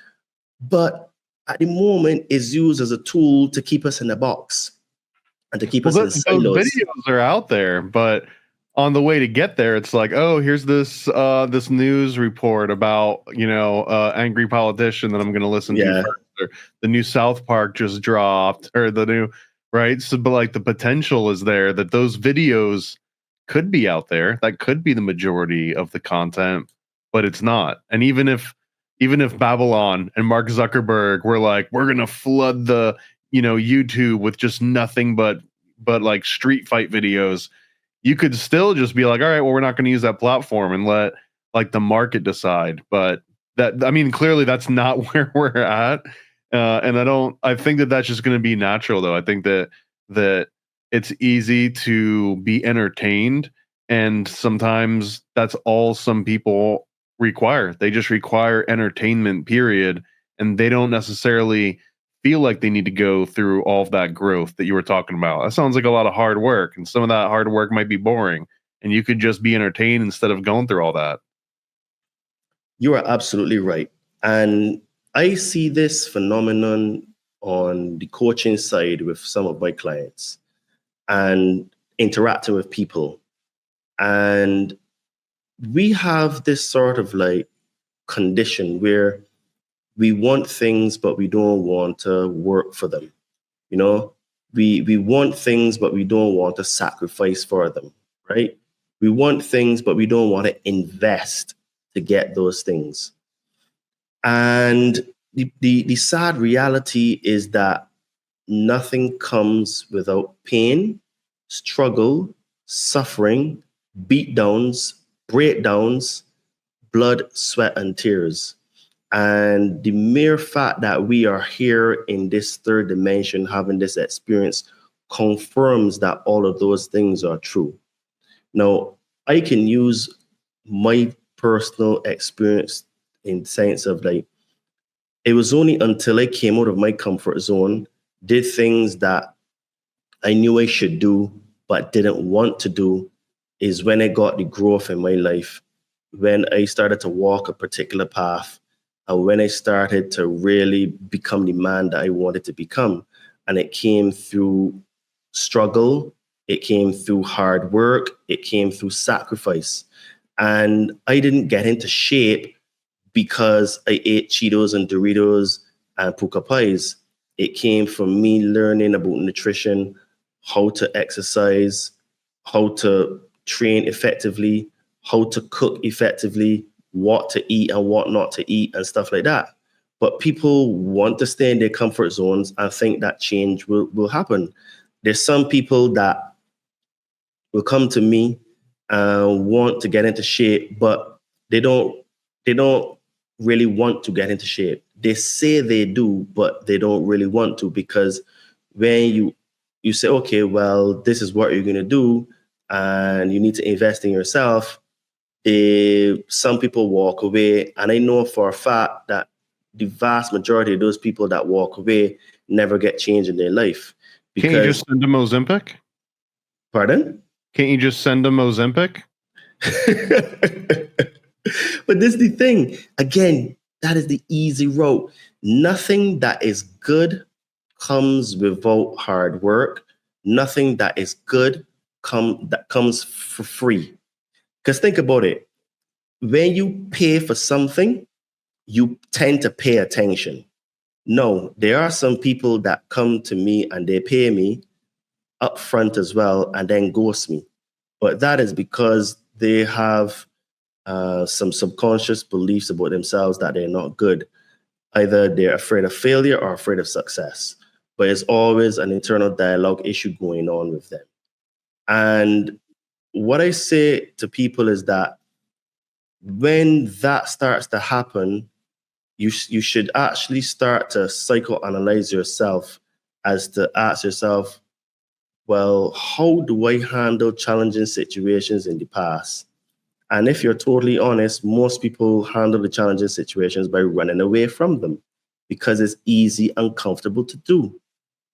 But at the moment, it's used as a tool to keep us in a box and to keep us in those silos. videos are out there, but on the way to get there, it's like, oh, here's this this news report about, you know, angry politician that I'm going to listen to first, or the new South Park just dropped, or the new, right? So, but like the potential is there that those videos could be out there. That could be the majority of the content, but it's not. And even if Babylon and Mark Zuckerberg were like, we're going to flood the, you know, YouTube with just nothing but like street fight videos, you could still just be like, all right, well, we're not going to use that platform and let like the market decide. But that, I mean, clearly that's not where we're at. And I think that that's just going to be natural, though. I think that it's easy to be entertained, and sometimes that's all some people require. They just require entertainment, period. And they don't necessarily feel like they need to go through all of that growth that you were talking about. That sounds like a lot of hard work, and some of that hard work might be boring, and you could just be entertained instead of going through all that. You are absolutely right. And I see this phenomenon on the coaching side with some of my clients and interacting with people. And we have this sort of like condition where we want things, but we don't want to work for them. You know, we want things, but we don't want to sacrifice for them, right? We want things, but we don't want to invest to get those things. And the sad reality is that nothing comes without pain, struggle, suffering, beatdowns, breakdowns, blood, sweat, and tears. And the mere fact that we are here in this third dimension, having this experience, confirms that all of those things are true. Now, I can use my personal experience in the sense of like, it was only until I came out of my comfort zone, did things that I knew I should do, but didn't want to do, is when I got the growth in my life, when I started to walk a particular path, and when I started to really become the man that I wanted to become. And it came through struggle, it came through hard work, it came through sacrifice. And I didn't get into shape because I ate Cheetos and Doritos and puka pies. It came from me learning about nutrition, how to exercise, how to train effectively, how to cook effectively, what to eat and what not to eat and stuff like that. But people want to stay in their comfort zones and think that change will happen. There's some people that will come to me and want to get into shape, but they don't really want to get into shape. They say they do, but they don't really want to, because when you say, okay, well, this is what you're going to do, and you need to invest in yourself, some people walk away. And I know for a fact that the vast majority of those people that walk away never get change in their life. Can't you just send them Ozempic? Pardon? Can't you just send them Ozempic? But this is the thing. Again, that is the easy route. Nothing that is good comes without hard work. Nothing that is good comes for free. Because think about it. When you pay for something, you tend to pay attention. No, there are some people that come to me and they pay me up front as well and then ghost me. But that is because they have some subconscious beliefs about themselves that they're not good. Either they're afraid of failure or afraid of success. but it's always an internal dialogue issue going on with them. And what I say to people is that when that starts to happen, you should actually start to psychoanalyze yourself as to ask yourself, well, how do I handle challenging situations in the past? And if you're totally honest, most people handle the challenging situations by running away from them because it's easy and comfortable to do.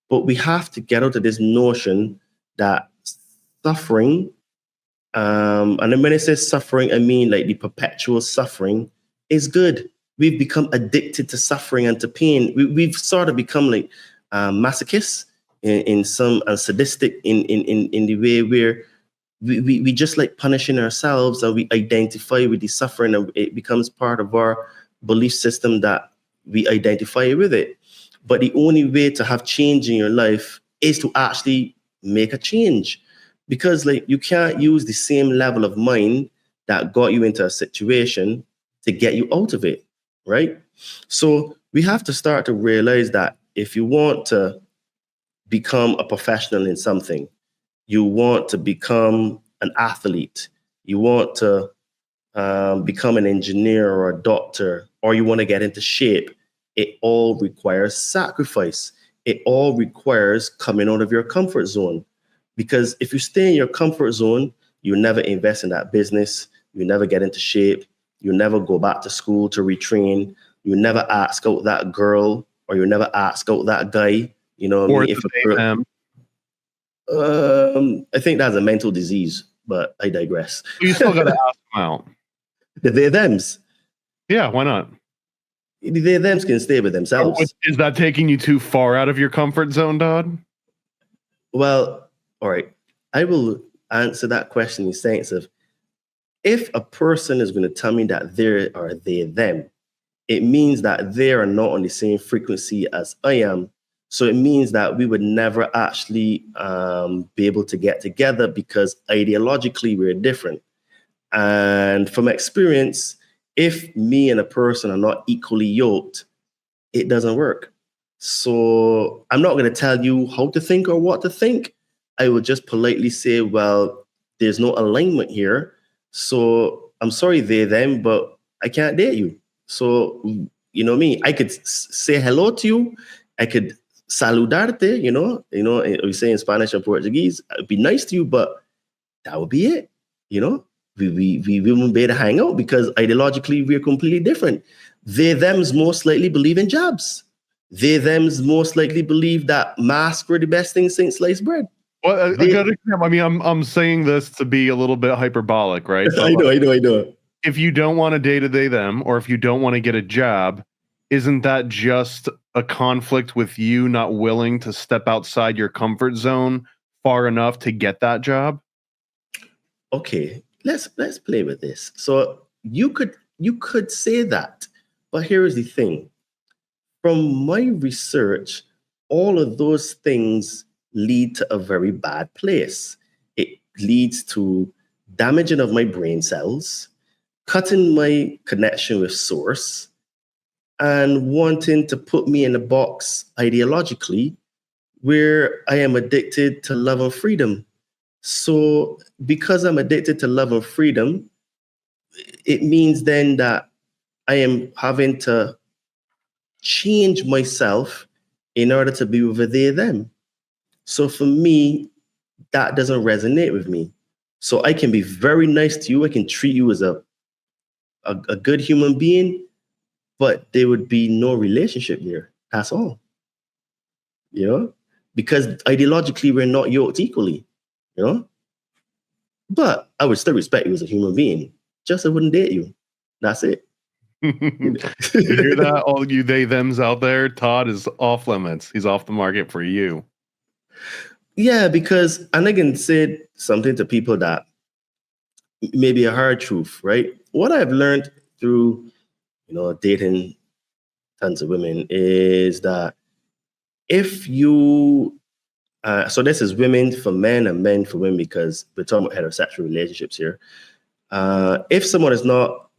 But we have to get out of this notion that suffering, and then when I say suffering, I mean like the perpetual suffering is good. We've become addicted to suffering and to pain. We've sort of become like masochists in some, and sadistic in the way where we just like punishing ourselves, and we identify with the suffering, and it becomes part of our belief system that we identify with it. But the only way to have change in your life is to actually make a change, because like you can't use the same level of mind that got you into a situation to get you out of it, right? So we have to start to realize that if you want to become a professional in something, you want to become an athlete, you want to become an engineer or a doctor, or you want to get into shape, it all requires sacrifice. It all requires coming out of your comfort zone. Because if you stay in your comfort zone, you never invest in that business, you never get into shape, you never go back to school to retrain, you never ask out that girl, or you never ask out that guy. You know what I mean? If a girl, I think that's a mental disease, but I digress. You still got to ask them out. The they thems. Yeah, why not? The they thems can stay with themselves. Is that taking you too far out of your comfort zone, Todd? Well, all right. I will answer that question in the sense of, if a person is going to tell me that they are they them, it means that they are not on the same frequency as I am. So it means that we would never actually be able to get together, because ideologically we're different. And from experience, if me and a person are not equally yoked, it doesn't work. So I'm not going to tell you how to think or what to think. I will just politely say, well, there's no alignment here. So I'm sorry, they, them, but I can't date you. So, you know me, I could say hello to you. I could saludarte, we say in Spanish and Portuguese, I'd be nice to you, but that would be it. We won't be able to hang out because ideologically we're completely different. They, thems most likely believe in jabs. They, thems most likely believe that masks were the best thing since sliced bread. Well, a good example. I mean, I'm saying this to be a little bit hyperbolic, right? I know. If you don't want to date a they them, or if you don't want to get a job, isn't that just a conflict with you not willing to step outside your comfort zone far enough to get that job? Okay, let's play with this. So you could say that, but here is the thing. From my research, all of those things lead to a very bad place. It leads to damaging of my brain cells, cutting my connection with source, and wanting to put me in a box ideologically where I am addicted to love and freedom. So because I'm addicted to love and freedom, it means then that I am having to change myself in order to be with a they, them. So for me, that doesn't resonate with me. So I can be very nice to you. I can treat you as a good human being, but there would be no relationship there. That's all. Because ideologically we're not yoked equally. But I would still respect you as a human being. Just I wouldn't date you. That's it. You hear that, all you they thems out there? Todd is off limits. He's off the market for you. Yeah, because, and I can say something to people that may be a hard truth, right? What I've learned through, dating tons of women is that if you, so this is women for men and men for women, because we're talking about heterosexual relationships here. If someone is not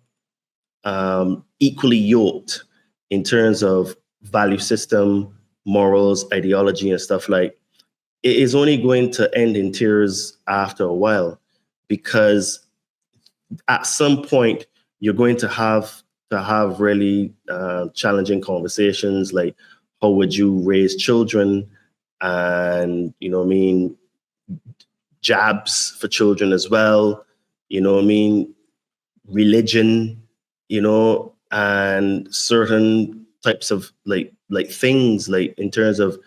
equally yoked in terms of value system, morals, ideology, and stuff like, it is only going to end in tears after a while, because at some point you're going to have really challenging conversations, like how would you raise children, and what I mean, jabs for children as well, what I mean, religion, and certain types of like things, like in terms of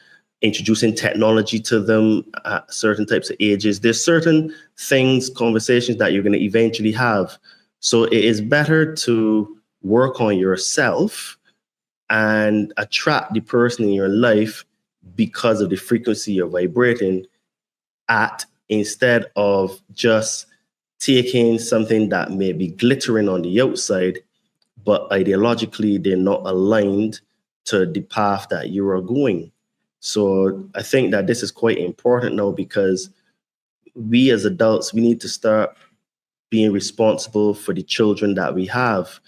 introducing technology to them at certain types of ages. There's certain things, conversations that you're going to eventually have. So it is better to work on yourself and attract the person in your life because of the frequency you're vibrating at, instead of just taking something that may be glittering on the outside, but ideologically they're not aligned to the path that you are going. So I think that this is quite important now, because we as adults, we need to start being responsible for the children that we have.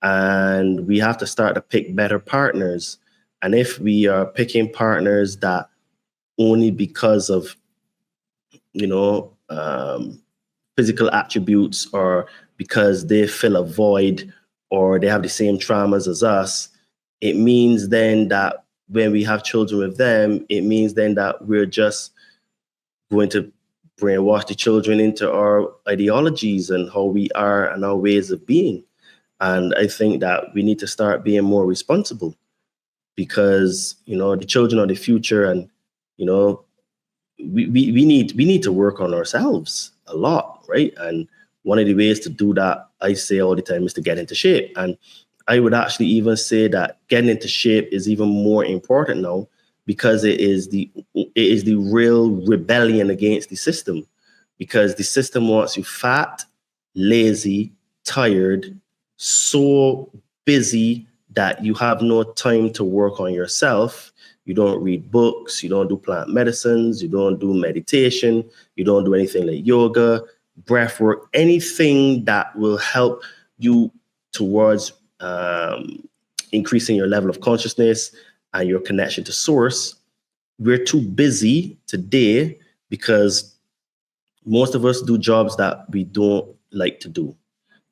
And we have to start to pick better partners. And if we are picking partners that only because of, physical attributes, or because they fill a void, or they have the same traumas as us, it means then that when we have children with them, it means then that we're just going to brainwash the children into our ideologies and how we are and our ways of being. And I think that we need to start being more responsible, because, the children are the future, and, we need to work on ourselves a lot, right? And one of the ways to do that, I say all the time, is to get into shape. And I would actually even say that getting into shape is even more important now, because it is the real rebellion against the system, because the system wants you fat, lazy, tired, so busy that you have no time to work on yourself. You don't read books, you don't do plant medicines, you don't do meditation, you don't do anything like yoga, breath work, anything that will help you towards increasing your level of consciousness and your connection to source. We're too busy today, because most of us do jobs that we don't like to do.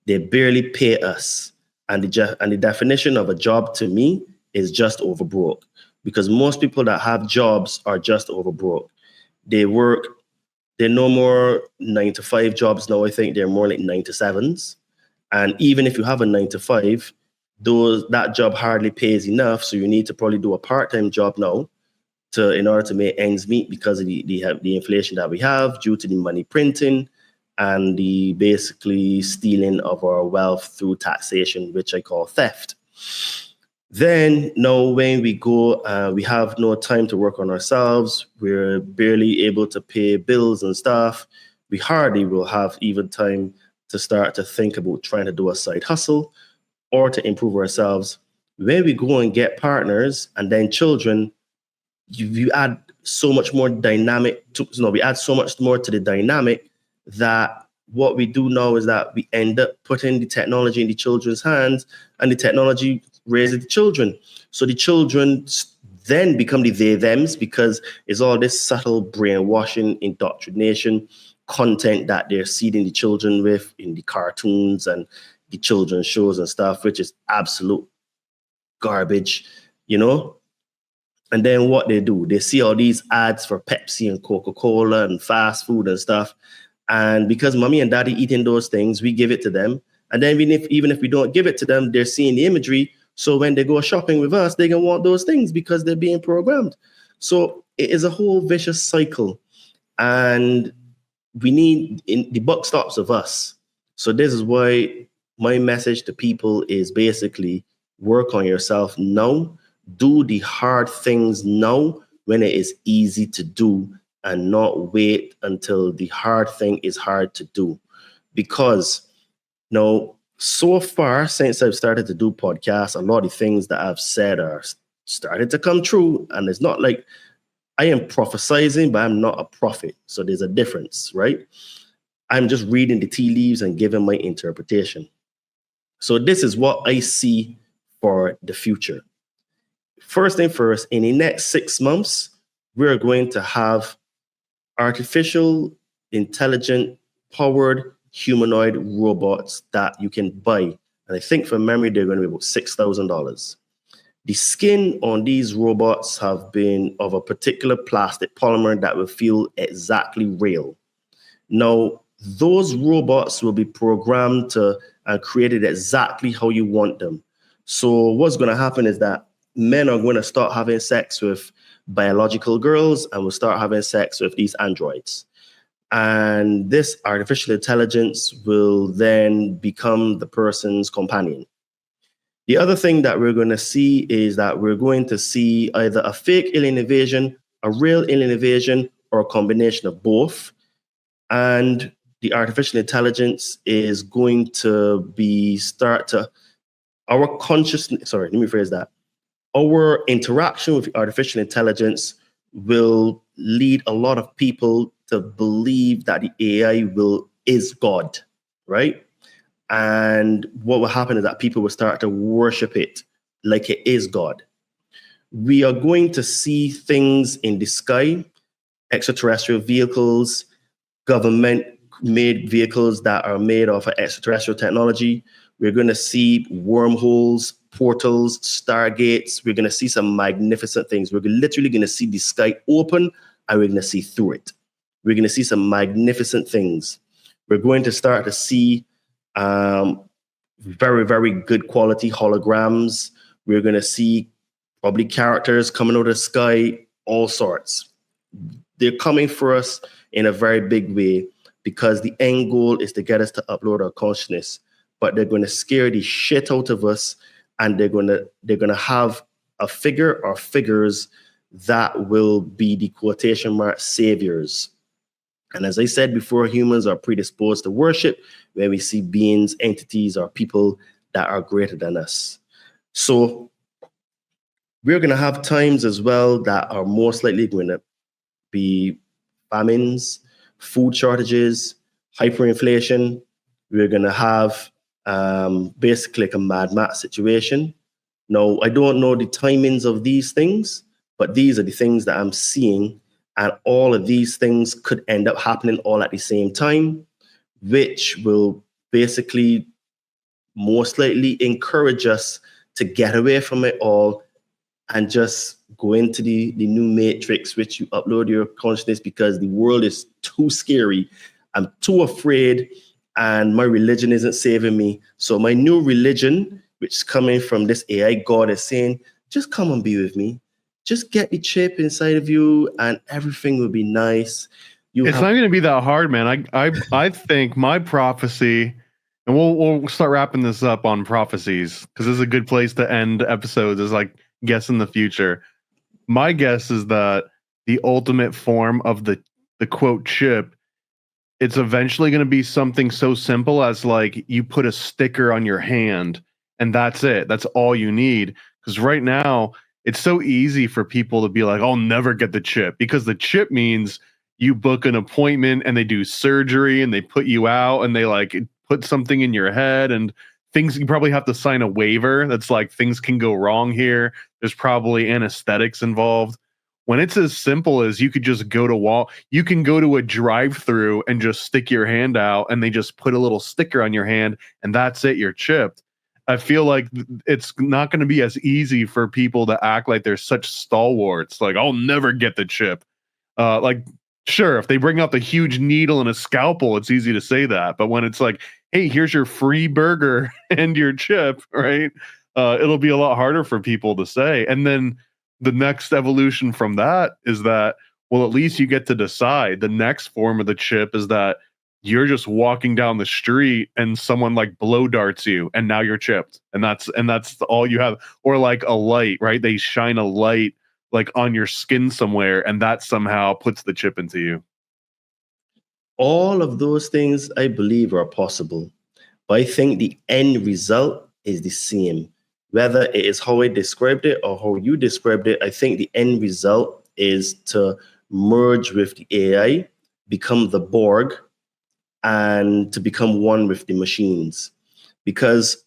They barely pay us. And the definition of a job to me is just over broke, because most people that have jobs are just over broke. They're no more 9-to-5 jobs now. I think they're more like 9-to-7s. And even if you have a 9-to-5, that job hardly pays enough. So you need to probably do a part-time job now in order to make ends meet, because of the inflation that we have due to the money printing and the basically stealing of our wealth through taxation, which I call theft. Then now when we go, we have no time to work on ourselves. We're barely able to pay bills and stuff. We hardly will have even time to start to think about trying to do a side hustle or to improve ourselves. When we go and get partners and then children, you add so much more dynamic we add so much more to the dynamic, that what we do now is that we end up putting the technology in the children's hands, and the technology raises the children. So the children then become the they-thems, because it's all this subtle brainwashing, indoctrination content that they're seeding the children with in the cartoons and the children's shows and stuff, which is absolute garbage, And then what they do, they see all these ads for Pepsi and Coca-Cola and fast food and stuff. And because mommy and daddy eating those things, we give it to them. And then even if we don't give it to them, they're seeing the imagery. So when they go shopping with us, they're going to want those things because they're being programmed. So it is a whole vicious cycle. And the buck stops with us. So this is why my message to people is basically work on yourself now. Do the hard things now when it is easy to do, and not wait until the hard thing is hard to do. Because so far since I've started to do podcasts, a lot of things that I've said are started to come true. And it's not like I am prophesizing, but I'm not a prophet. So there's a difference, right? I'm just reading the tea leaves and giving my interpretation. So this is what I see for the future. first thing first, in the next 6 months, we're going to have artificial, intelligent, powered humanoid robots that you can buy. And I think from memory, they're going to be about $6,000. The skin on these robots have been of a particular plastic polymer that will feel exactly real. Now, those robots will be programmed to and created exactly how you want them. So what's going to happen is that men are going to start having sex with biological girls and will start having sex with these androids. And this artificial intelligence will then become the person's companion. The other thing that we're going to see is that we're going to see either a fake alien invasion, a real alien invasion, or a combination of both. And the artificial intelligence is going to our consciousness, sorry, let me phrase that. Our interaction with artificial intelligence will lead a lot of people to believe that the AI is God, right? And what will happen is that people will start to worship it like it is God. We are going to see things in the sky, extraterrestrial vehicles, government-made vehicles that are made of extraterrestrial technology. We're going to see wormholes, portals, stargates. We're going to see some magnificent things. We're literally going to see the sky open and we're going to see through it. We're going to see some magnificent things. We're going to start to see very, very good quality holograms. We're going to see probably characters coming out of the sky, all sorts. They're coming for us in a very big way because the end goal is to get us to upload our consciousness. But they're going to scare the shit out of us, and they're going to have a figure or figures that will be the quotation mark saviors. And as I said before, humans are predisposed to worship when we see beings, entities, or people that are greater than us. So we're going to have times as well that are most likely going to be famines, food shortages, hyperinflation. We're going to have basically like a Mad Max situation. Now, I don't know the timings of these things, but these are the things that I'm seeing. And all of these things could end up happening all at the same time, which will basically most likely encourage us to get away from it all and just go into the new matrix, which you upload your consciousness because the world is too scary. I'm too afraid and my religion isn't saving me. So my new religion, which is coming from this AI God, is saying, just come and be with me. Just get the chip inside of you and everything will be nice. It's not going to be that hard, man. I think my prophecy, and we'll start wrapping this up on prophecies because this is a good place to end episodes, is like guess in the future. My guess is that the ultimate form of the quote chip, it's eventually going to be something so simple as like you put a sticker on your hand and that's it. That's all you need. Because right now it's so easy for people to be like, I'll never get the chip, because the chip means you book an appointment and they do surgery and they put you out and they like put something in your head and things. You probably have to sign a waiver that's like things can go wrong here. There's probably anesthetics involved. When it's as simple as you could just go to you can go to a drive-through and just stick your hand out and they just put a little sticker on your hand and that's it, you're chipped. I feel like it's not going to be as easy for people to act like they're such stalwarts. Like, I'll never get the chip. Like, sure, if they bring out the huge needle and a scalpel, it's easy to say that. But when it's like, hey, here's your free burger and your chip, right? It'll be a lot harder for people to say. And then the next evolution from that is that, well, at least you get to decide. The next form of the chip is that you're just walking down the street and someone like blow darts you and now you're chipped. And that's all you have. Or like a light, right? They shine a light like on your skin somewhere and that somehow puts the chip into you. All of those things I believe are possible, but I think the end result is the same. Whether it is how I described it or how you described it, I think the end result is to merge with the AI, become the Borg, and to become one with the machines. Because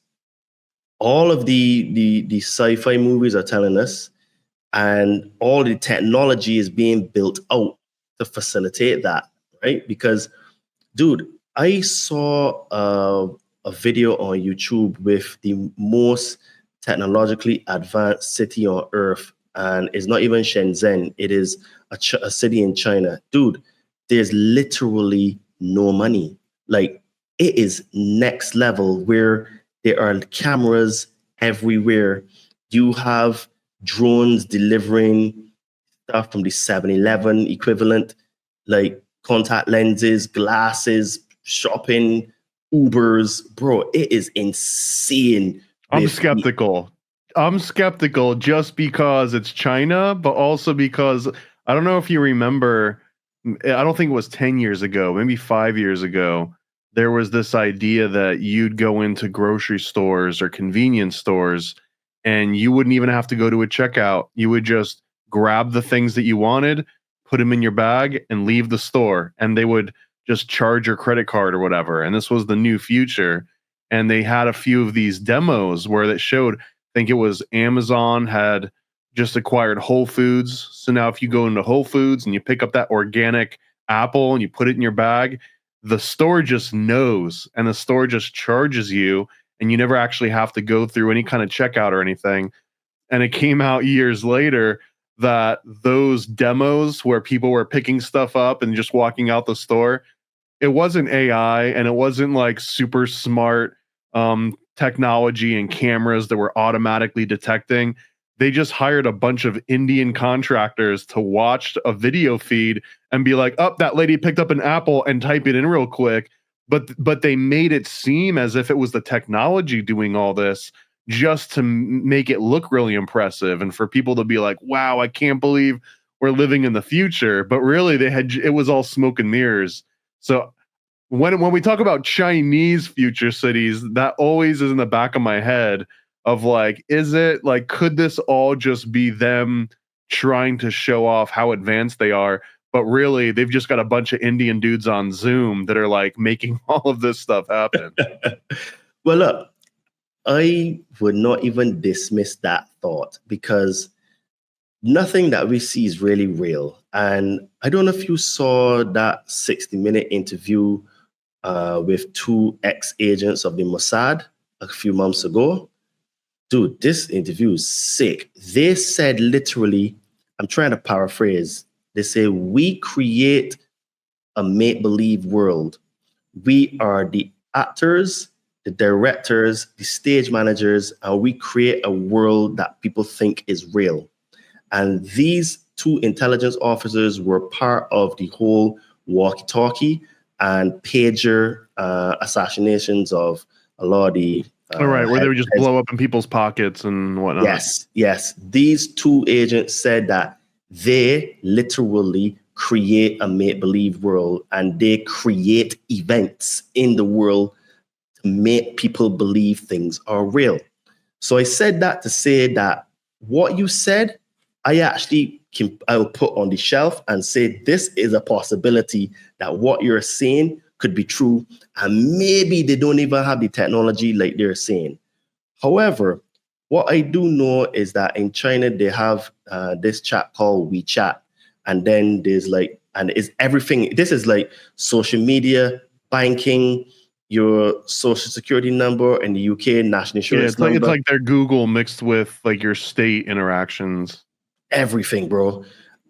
all of the sci-fi movies are telling us and all the technology is being built out to facilitate that, right? Because, dude, I saw a video on YouTube with the most technologically advanced city on earth, and it's not even Shenzhen. It is a city in China. Dude, there's literally no money. Like, it is next level where there are cameras everywhere. You have drones delivering stuff from the 7-Eleven equivalent, like contact lenses, glasses, shopping, Ubers. Bro, it is insane. I'm skeptical. I'm skeptical just because it's China, but also because I don't know if you remember, I don't think it was 10 years ago, maybe 5 years ago, there was this idea that you'd go into grocery stores or convenience stores and you wouldn't even have to go to a checkout. You would just grab the things that you wanted, put them in your bag, and leave the store. And they would just charge your credit card or whatever. And this was the new future. And they had a few of these demos where that showed, I think it was Amazon had just acquired Whole Foods. So now if you go into Whole Foods and you pick up that organic apple and you put it in your bag, the store just knows and the store just charges you, and you never actually have to go through any kind of checkout or anything. And it came out years later that those demos where people were picking stuff up and just walking out the store, it wasn't AI and it wasn't like super smart technology and cameras that were automatically detecting. They just hired a bunch of Indian contractors to watch a video feed and be like, oh, that lady picked up an apple, and type it in real quick. But they made it seem as if it was the technology doing all this just to make it look really impressive and for people to be like, wow, I can't believe we're living in the future. But really, it was all smoke and mirrors. So when we talk about Chinese future cities, that always is in the back of my head of like, is it like, could this all just be them trying to show off how advanced they are? But really, they've just got a bunch of Indian dudes on Zoom that are like making all of this stuff happen. Well, look, I would not even dismiss that thought because nothing that we see is really real. And I don't know if you saw that 60-minute interview with 2 ex-agents of the Mossad a few months ago. Dude, this interview is sick. They said literally, I'm trying to paraphrase, they say, we create a make-believe world. We are the actors, the directors, the stage managers, and we create a world that people think is real. And these 2 intelligence officers were part of the whole walkie-talkie and pager assassinations of a lot of the all right, where they would just blow up in people's pockets and whatnot. Yes. These 2 agents said that they literally create a make-believe world, and they create events in the world to make people believe things are real. So I said that to say that what you said, I'll put on the shelf and say this is a possibility that what you're saying could be true, and maybe they don't even have the technology like they're saying. However, what I do know is that in China, they have this chat called WeChat. And then there's like, and it's everything. This is like social media, banking, your social security number in the UK, national insurance number. It's like their Google mixed with like your state interactions. Everything, bro.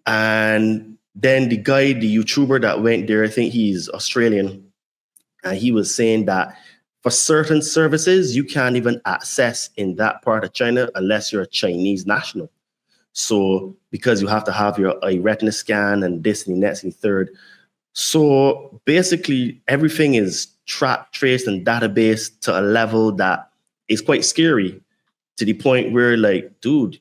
And then the guy, the YouTuber that went there, I think he's Australian. And he was saying that for certain services, you can't even access in that part of China unless you're a Chinese national. So because you have to have a retina scan and this and the next and the third. So basically everything is tracked, traced, and database to a level that is quite scary, to the point where like, dude,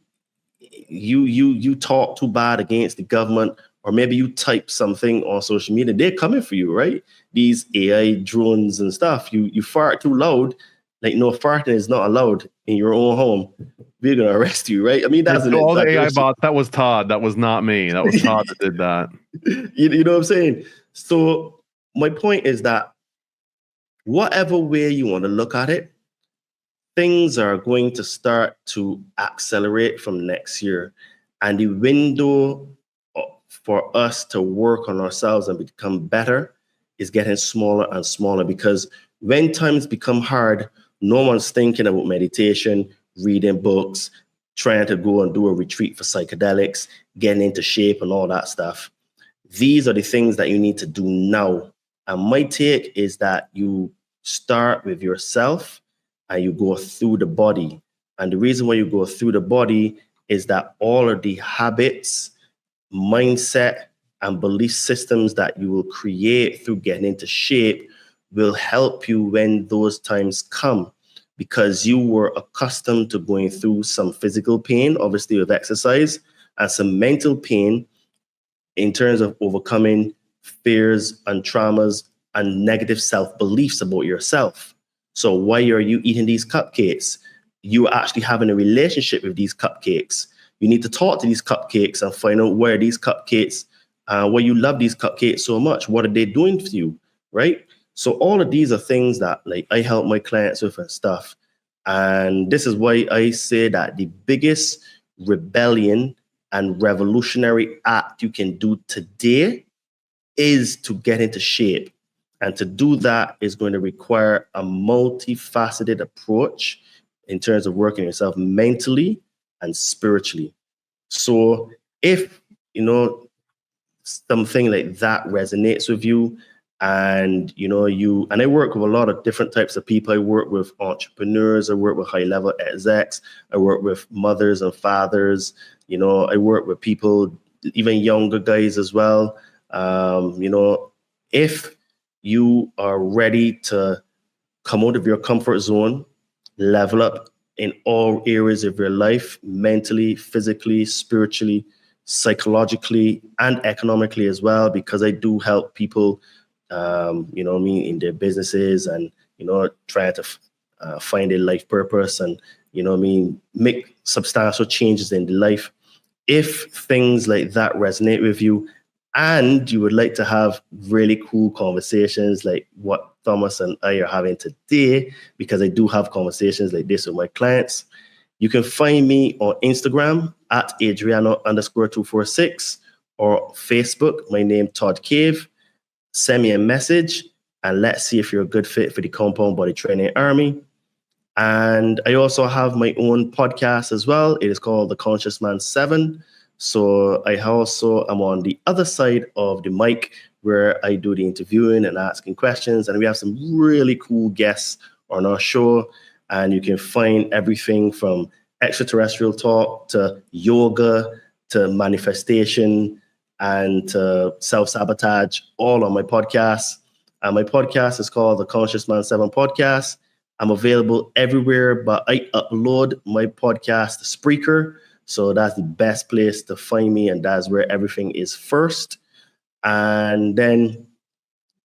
you talk too bad against the government, or maybe you type something on social media, they're coming for you, right? These AI drones and stuff, you fart too loud, like no, farting is not allowed in your own home. We're gonna arrest you, right? I mean, that's all the AI bots. That was Todd. That was not me. That was Todd that did that. You know what I'm saying? So my point is that whatever way you want to look at it, things are going to start to accelerate from next year. And the window for us to work on ourselves and become better is getting smaller and smaller, because when times become hard, no one's thinking about meditation, reading books, trying to go and do a retreat for psychedelics, getting into shape and all that stuff. These are the things that you need to do now. And my take is that you start with yourself and you go through the body. And the reason why you go through the body is that all of the habits, mindset, and belief systems that you will create through getting into shape will help you when those times come, because you were accustomed to going through some physical pain, obviously with exercise, and some mental pain in terms of overcoming fears and traumas and negative self-beliefs about yourself. So why are you eating these cupcakes? You are actually having a relationship with these cupcakes. You need to talk to these cupcakes and find out where these cupcakes, why you love these cupcakes so much. What are they doing for you, right? So all of these are things that like I help my clients with and stuff. And this is why I say that the biggest rebellion and revolutionary act you can do today is to get into shape. And to do that is going to require a multifaceted approach in terms of working yourself mentally and spiritually. So if, something like that resonates with you, and and I work with a lot of different types of people. I work with entrepreneurs, I work with high level execs, I work with mothers and fathers, I work with people, even younger guys as well. If you are ready to come out of your comfort zone, level up in all areas of your life, mentally, physically, spiritually, psychologically, and economically as well, because I do help people, in their businesses and, trying to find a life purpose and, make substantial changes in the life. If things like that resonate with you and you would like to have really cool conversations like what Thomas and I are having today, because I do have conversations like this with my clients, you can find me on Instagram at Adriano_246 or Facebook, my name, Todd Cave. Send me a message and let's see if you're a good fit for the Compound Body Training Army. And I also have my own podcast as well. It is called The Conscious Man 7. So I also am on the other side of the mic where I do the interviewing and asking questions. And we have some really cool guests on our show. And you can find everything from extraterrestrial talk to yoga to manifestation and to self-sabotage, all on my podcast. And my podcast is called The Conscious Man 7 Podcast. I'm available everywhere, but I upload my podcast to Spreaker. So that's the best place to find me, and that's where everything is first. And then,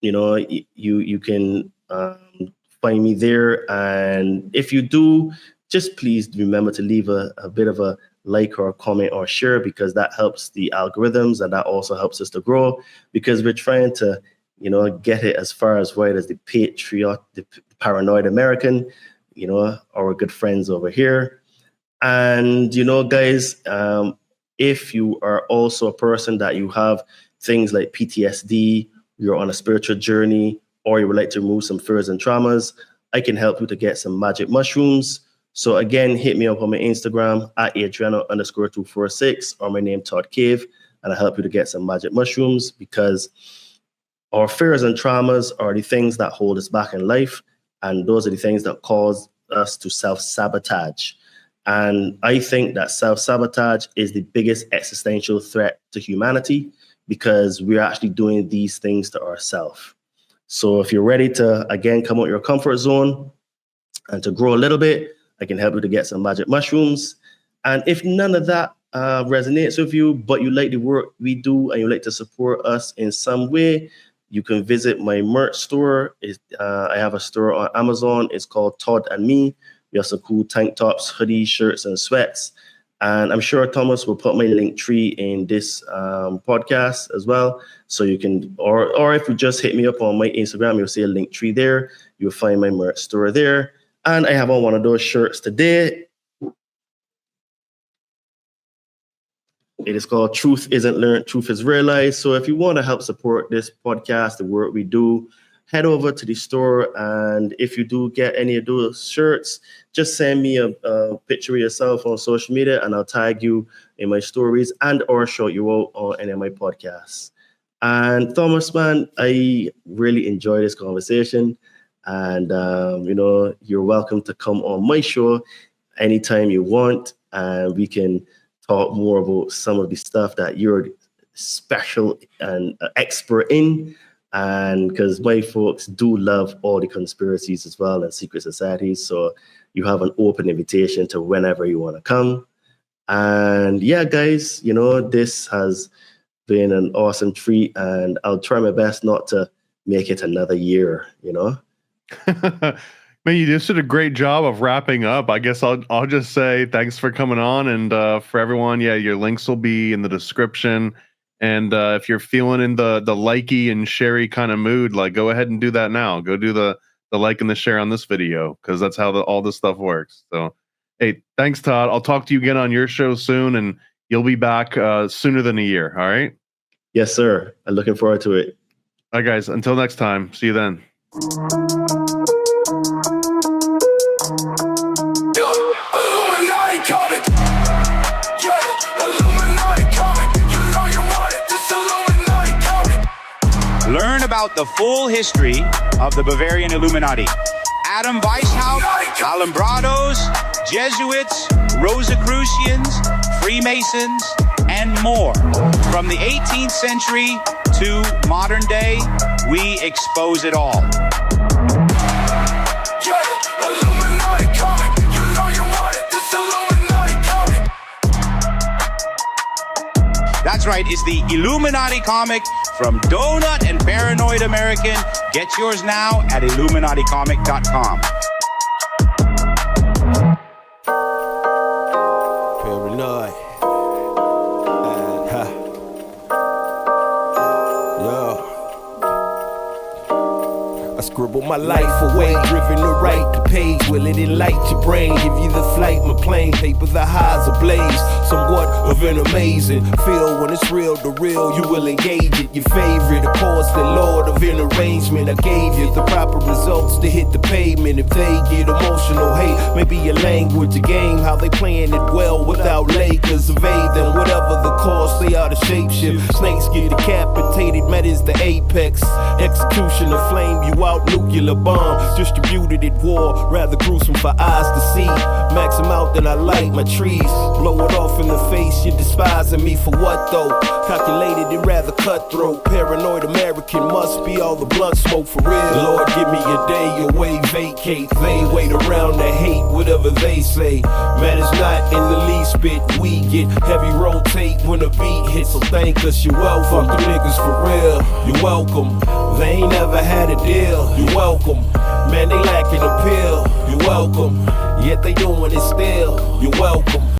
you can find me there. And if you do, just please remember to leave a bit of a like or a comment or share, because that helps the algorithms and that also helps us to grow, because we're trying to, get it as far as wide as the Paranoid American, our good friends over here. And, guys, if you are also a person that you have things like PTSD, you're on a spiritual journey, or you would like to remove some fears and traumas, I can help you to get some magic mushrooms. So again, hit me up on my Instagram at Adriano_246 or my name, Todd Cave, and I'll help you to get some magic mushrooms, because our fears and traumas are the things that hold us back in life. And those are the things that cause us to self-sabotage. And I think that self-sabotage is the biggest existential threat to humanity, because we're actually doing these things to ourselves. So if you're ready to, again, come out your comfort zone and to grow a little bit, I can help you to get some magic mushrooms. And if none of that resonates with you, but you like the work we do and you like to support us in some way, you can visit my merch store. I have a store on Amazon. It's called Todd and Me. We have some cool tank tops, hoodies, shirts, and sweats. And I'm sure Thomas will put my link tree in this podcast as well. So you can, or if you just hit me up on my Instagram, you'll see a link tree there. You'll find my merch store there. And I have on one of those shirts today. It is called Truth Isn't Learned, Truth is Realized. So if you want to help support this podcast, the work we do, head over to the store. And if you do get any of those shirts, just send me a picture of yourself on social media and I'll tag you in my stories and or shout you out on any of my podcasts. And Thomas, man, I really enjoy this conversation. And, you're welcome to come on my show anytime you want. And we can talk more about some of the stuff that you're special and expert in. And because my folks do love all the conspiracies as well and secret societies. So you have an open invitation to whenever you want to come. And yeah, guys, this has been an awesome treat. And I'll try my best not to make it another year, Man, you just did a great job of wrapping up. I guess I'll just say thanks for coming on, and for everyone, your links will be in the description. And if you're feeling in the likey and sharey kind of mood, like go ahead and do that now. Go do the like and the share on this video because that's how all this stuff works. So, hey, thanks, Todd. I'll talk to you again on your show soon, and you'll be back sooner than a year. All right? Yes, sir. I'm looking forward to it. All right, guys. Until next time. See you then. Learn about the full history of the Bavarian Illuminati. Adam Weishaupt, Alumbrados, Jesuits, Rosicrucians, Freemasons, and more. From the 18th century to modern day, we expose it all. That's right, it's the Illuminati comic from Donut and Paranoid American. Get yours now at IlluminatiComic.com. Paranoid. I scribble my life away, driven to write the page. Will it enlighten your brain? Give you the flight, my plane, paper the highs ablaze. Somewhat of an amazing feel when it's real to real. You will engage it. Your favorite, of course, the Lord of an arrangement. I gave you the proper results to hit the pavement. If they get emotional, hate maybe your language, a game, how they playing it well without Lakers. Evade them, whatever the cost, they are the shapeshift. Snakes get decapitated, met is the apex. Execution of flame you out, nuclear bomb distributed at war, rather gruesome for eyes to see. Max them out, then I light my trees. Blow it off in the face, you're despising me for what though? Calculated and rather cutthroat. Paranoid American must be all the blunt smoke for real. Lord, give me a day away, vacate. They wait around to hate whatever they say. Matters not in the least bit. We get heavy rotate when a beat hits, so thank us, you're welcome. Fuck the niggas for real, you're welcome. They ain't never had a deal, you're welcome. Man, they lacking appeal, you're welcome. Yet they doing it still, you're welcome.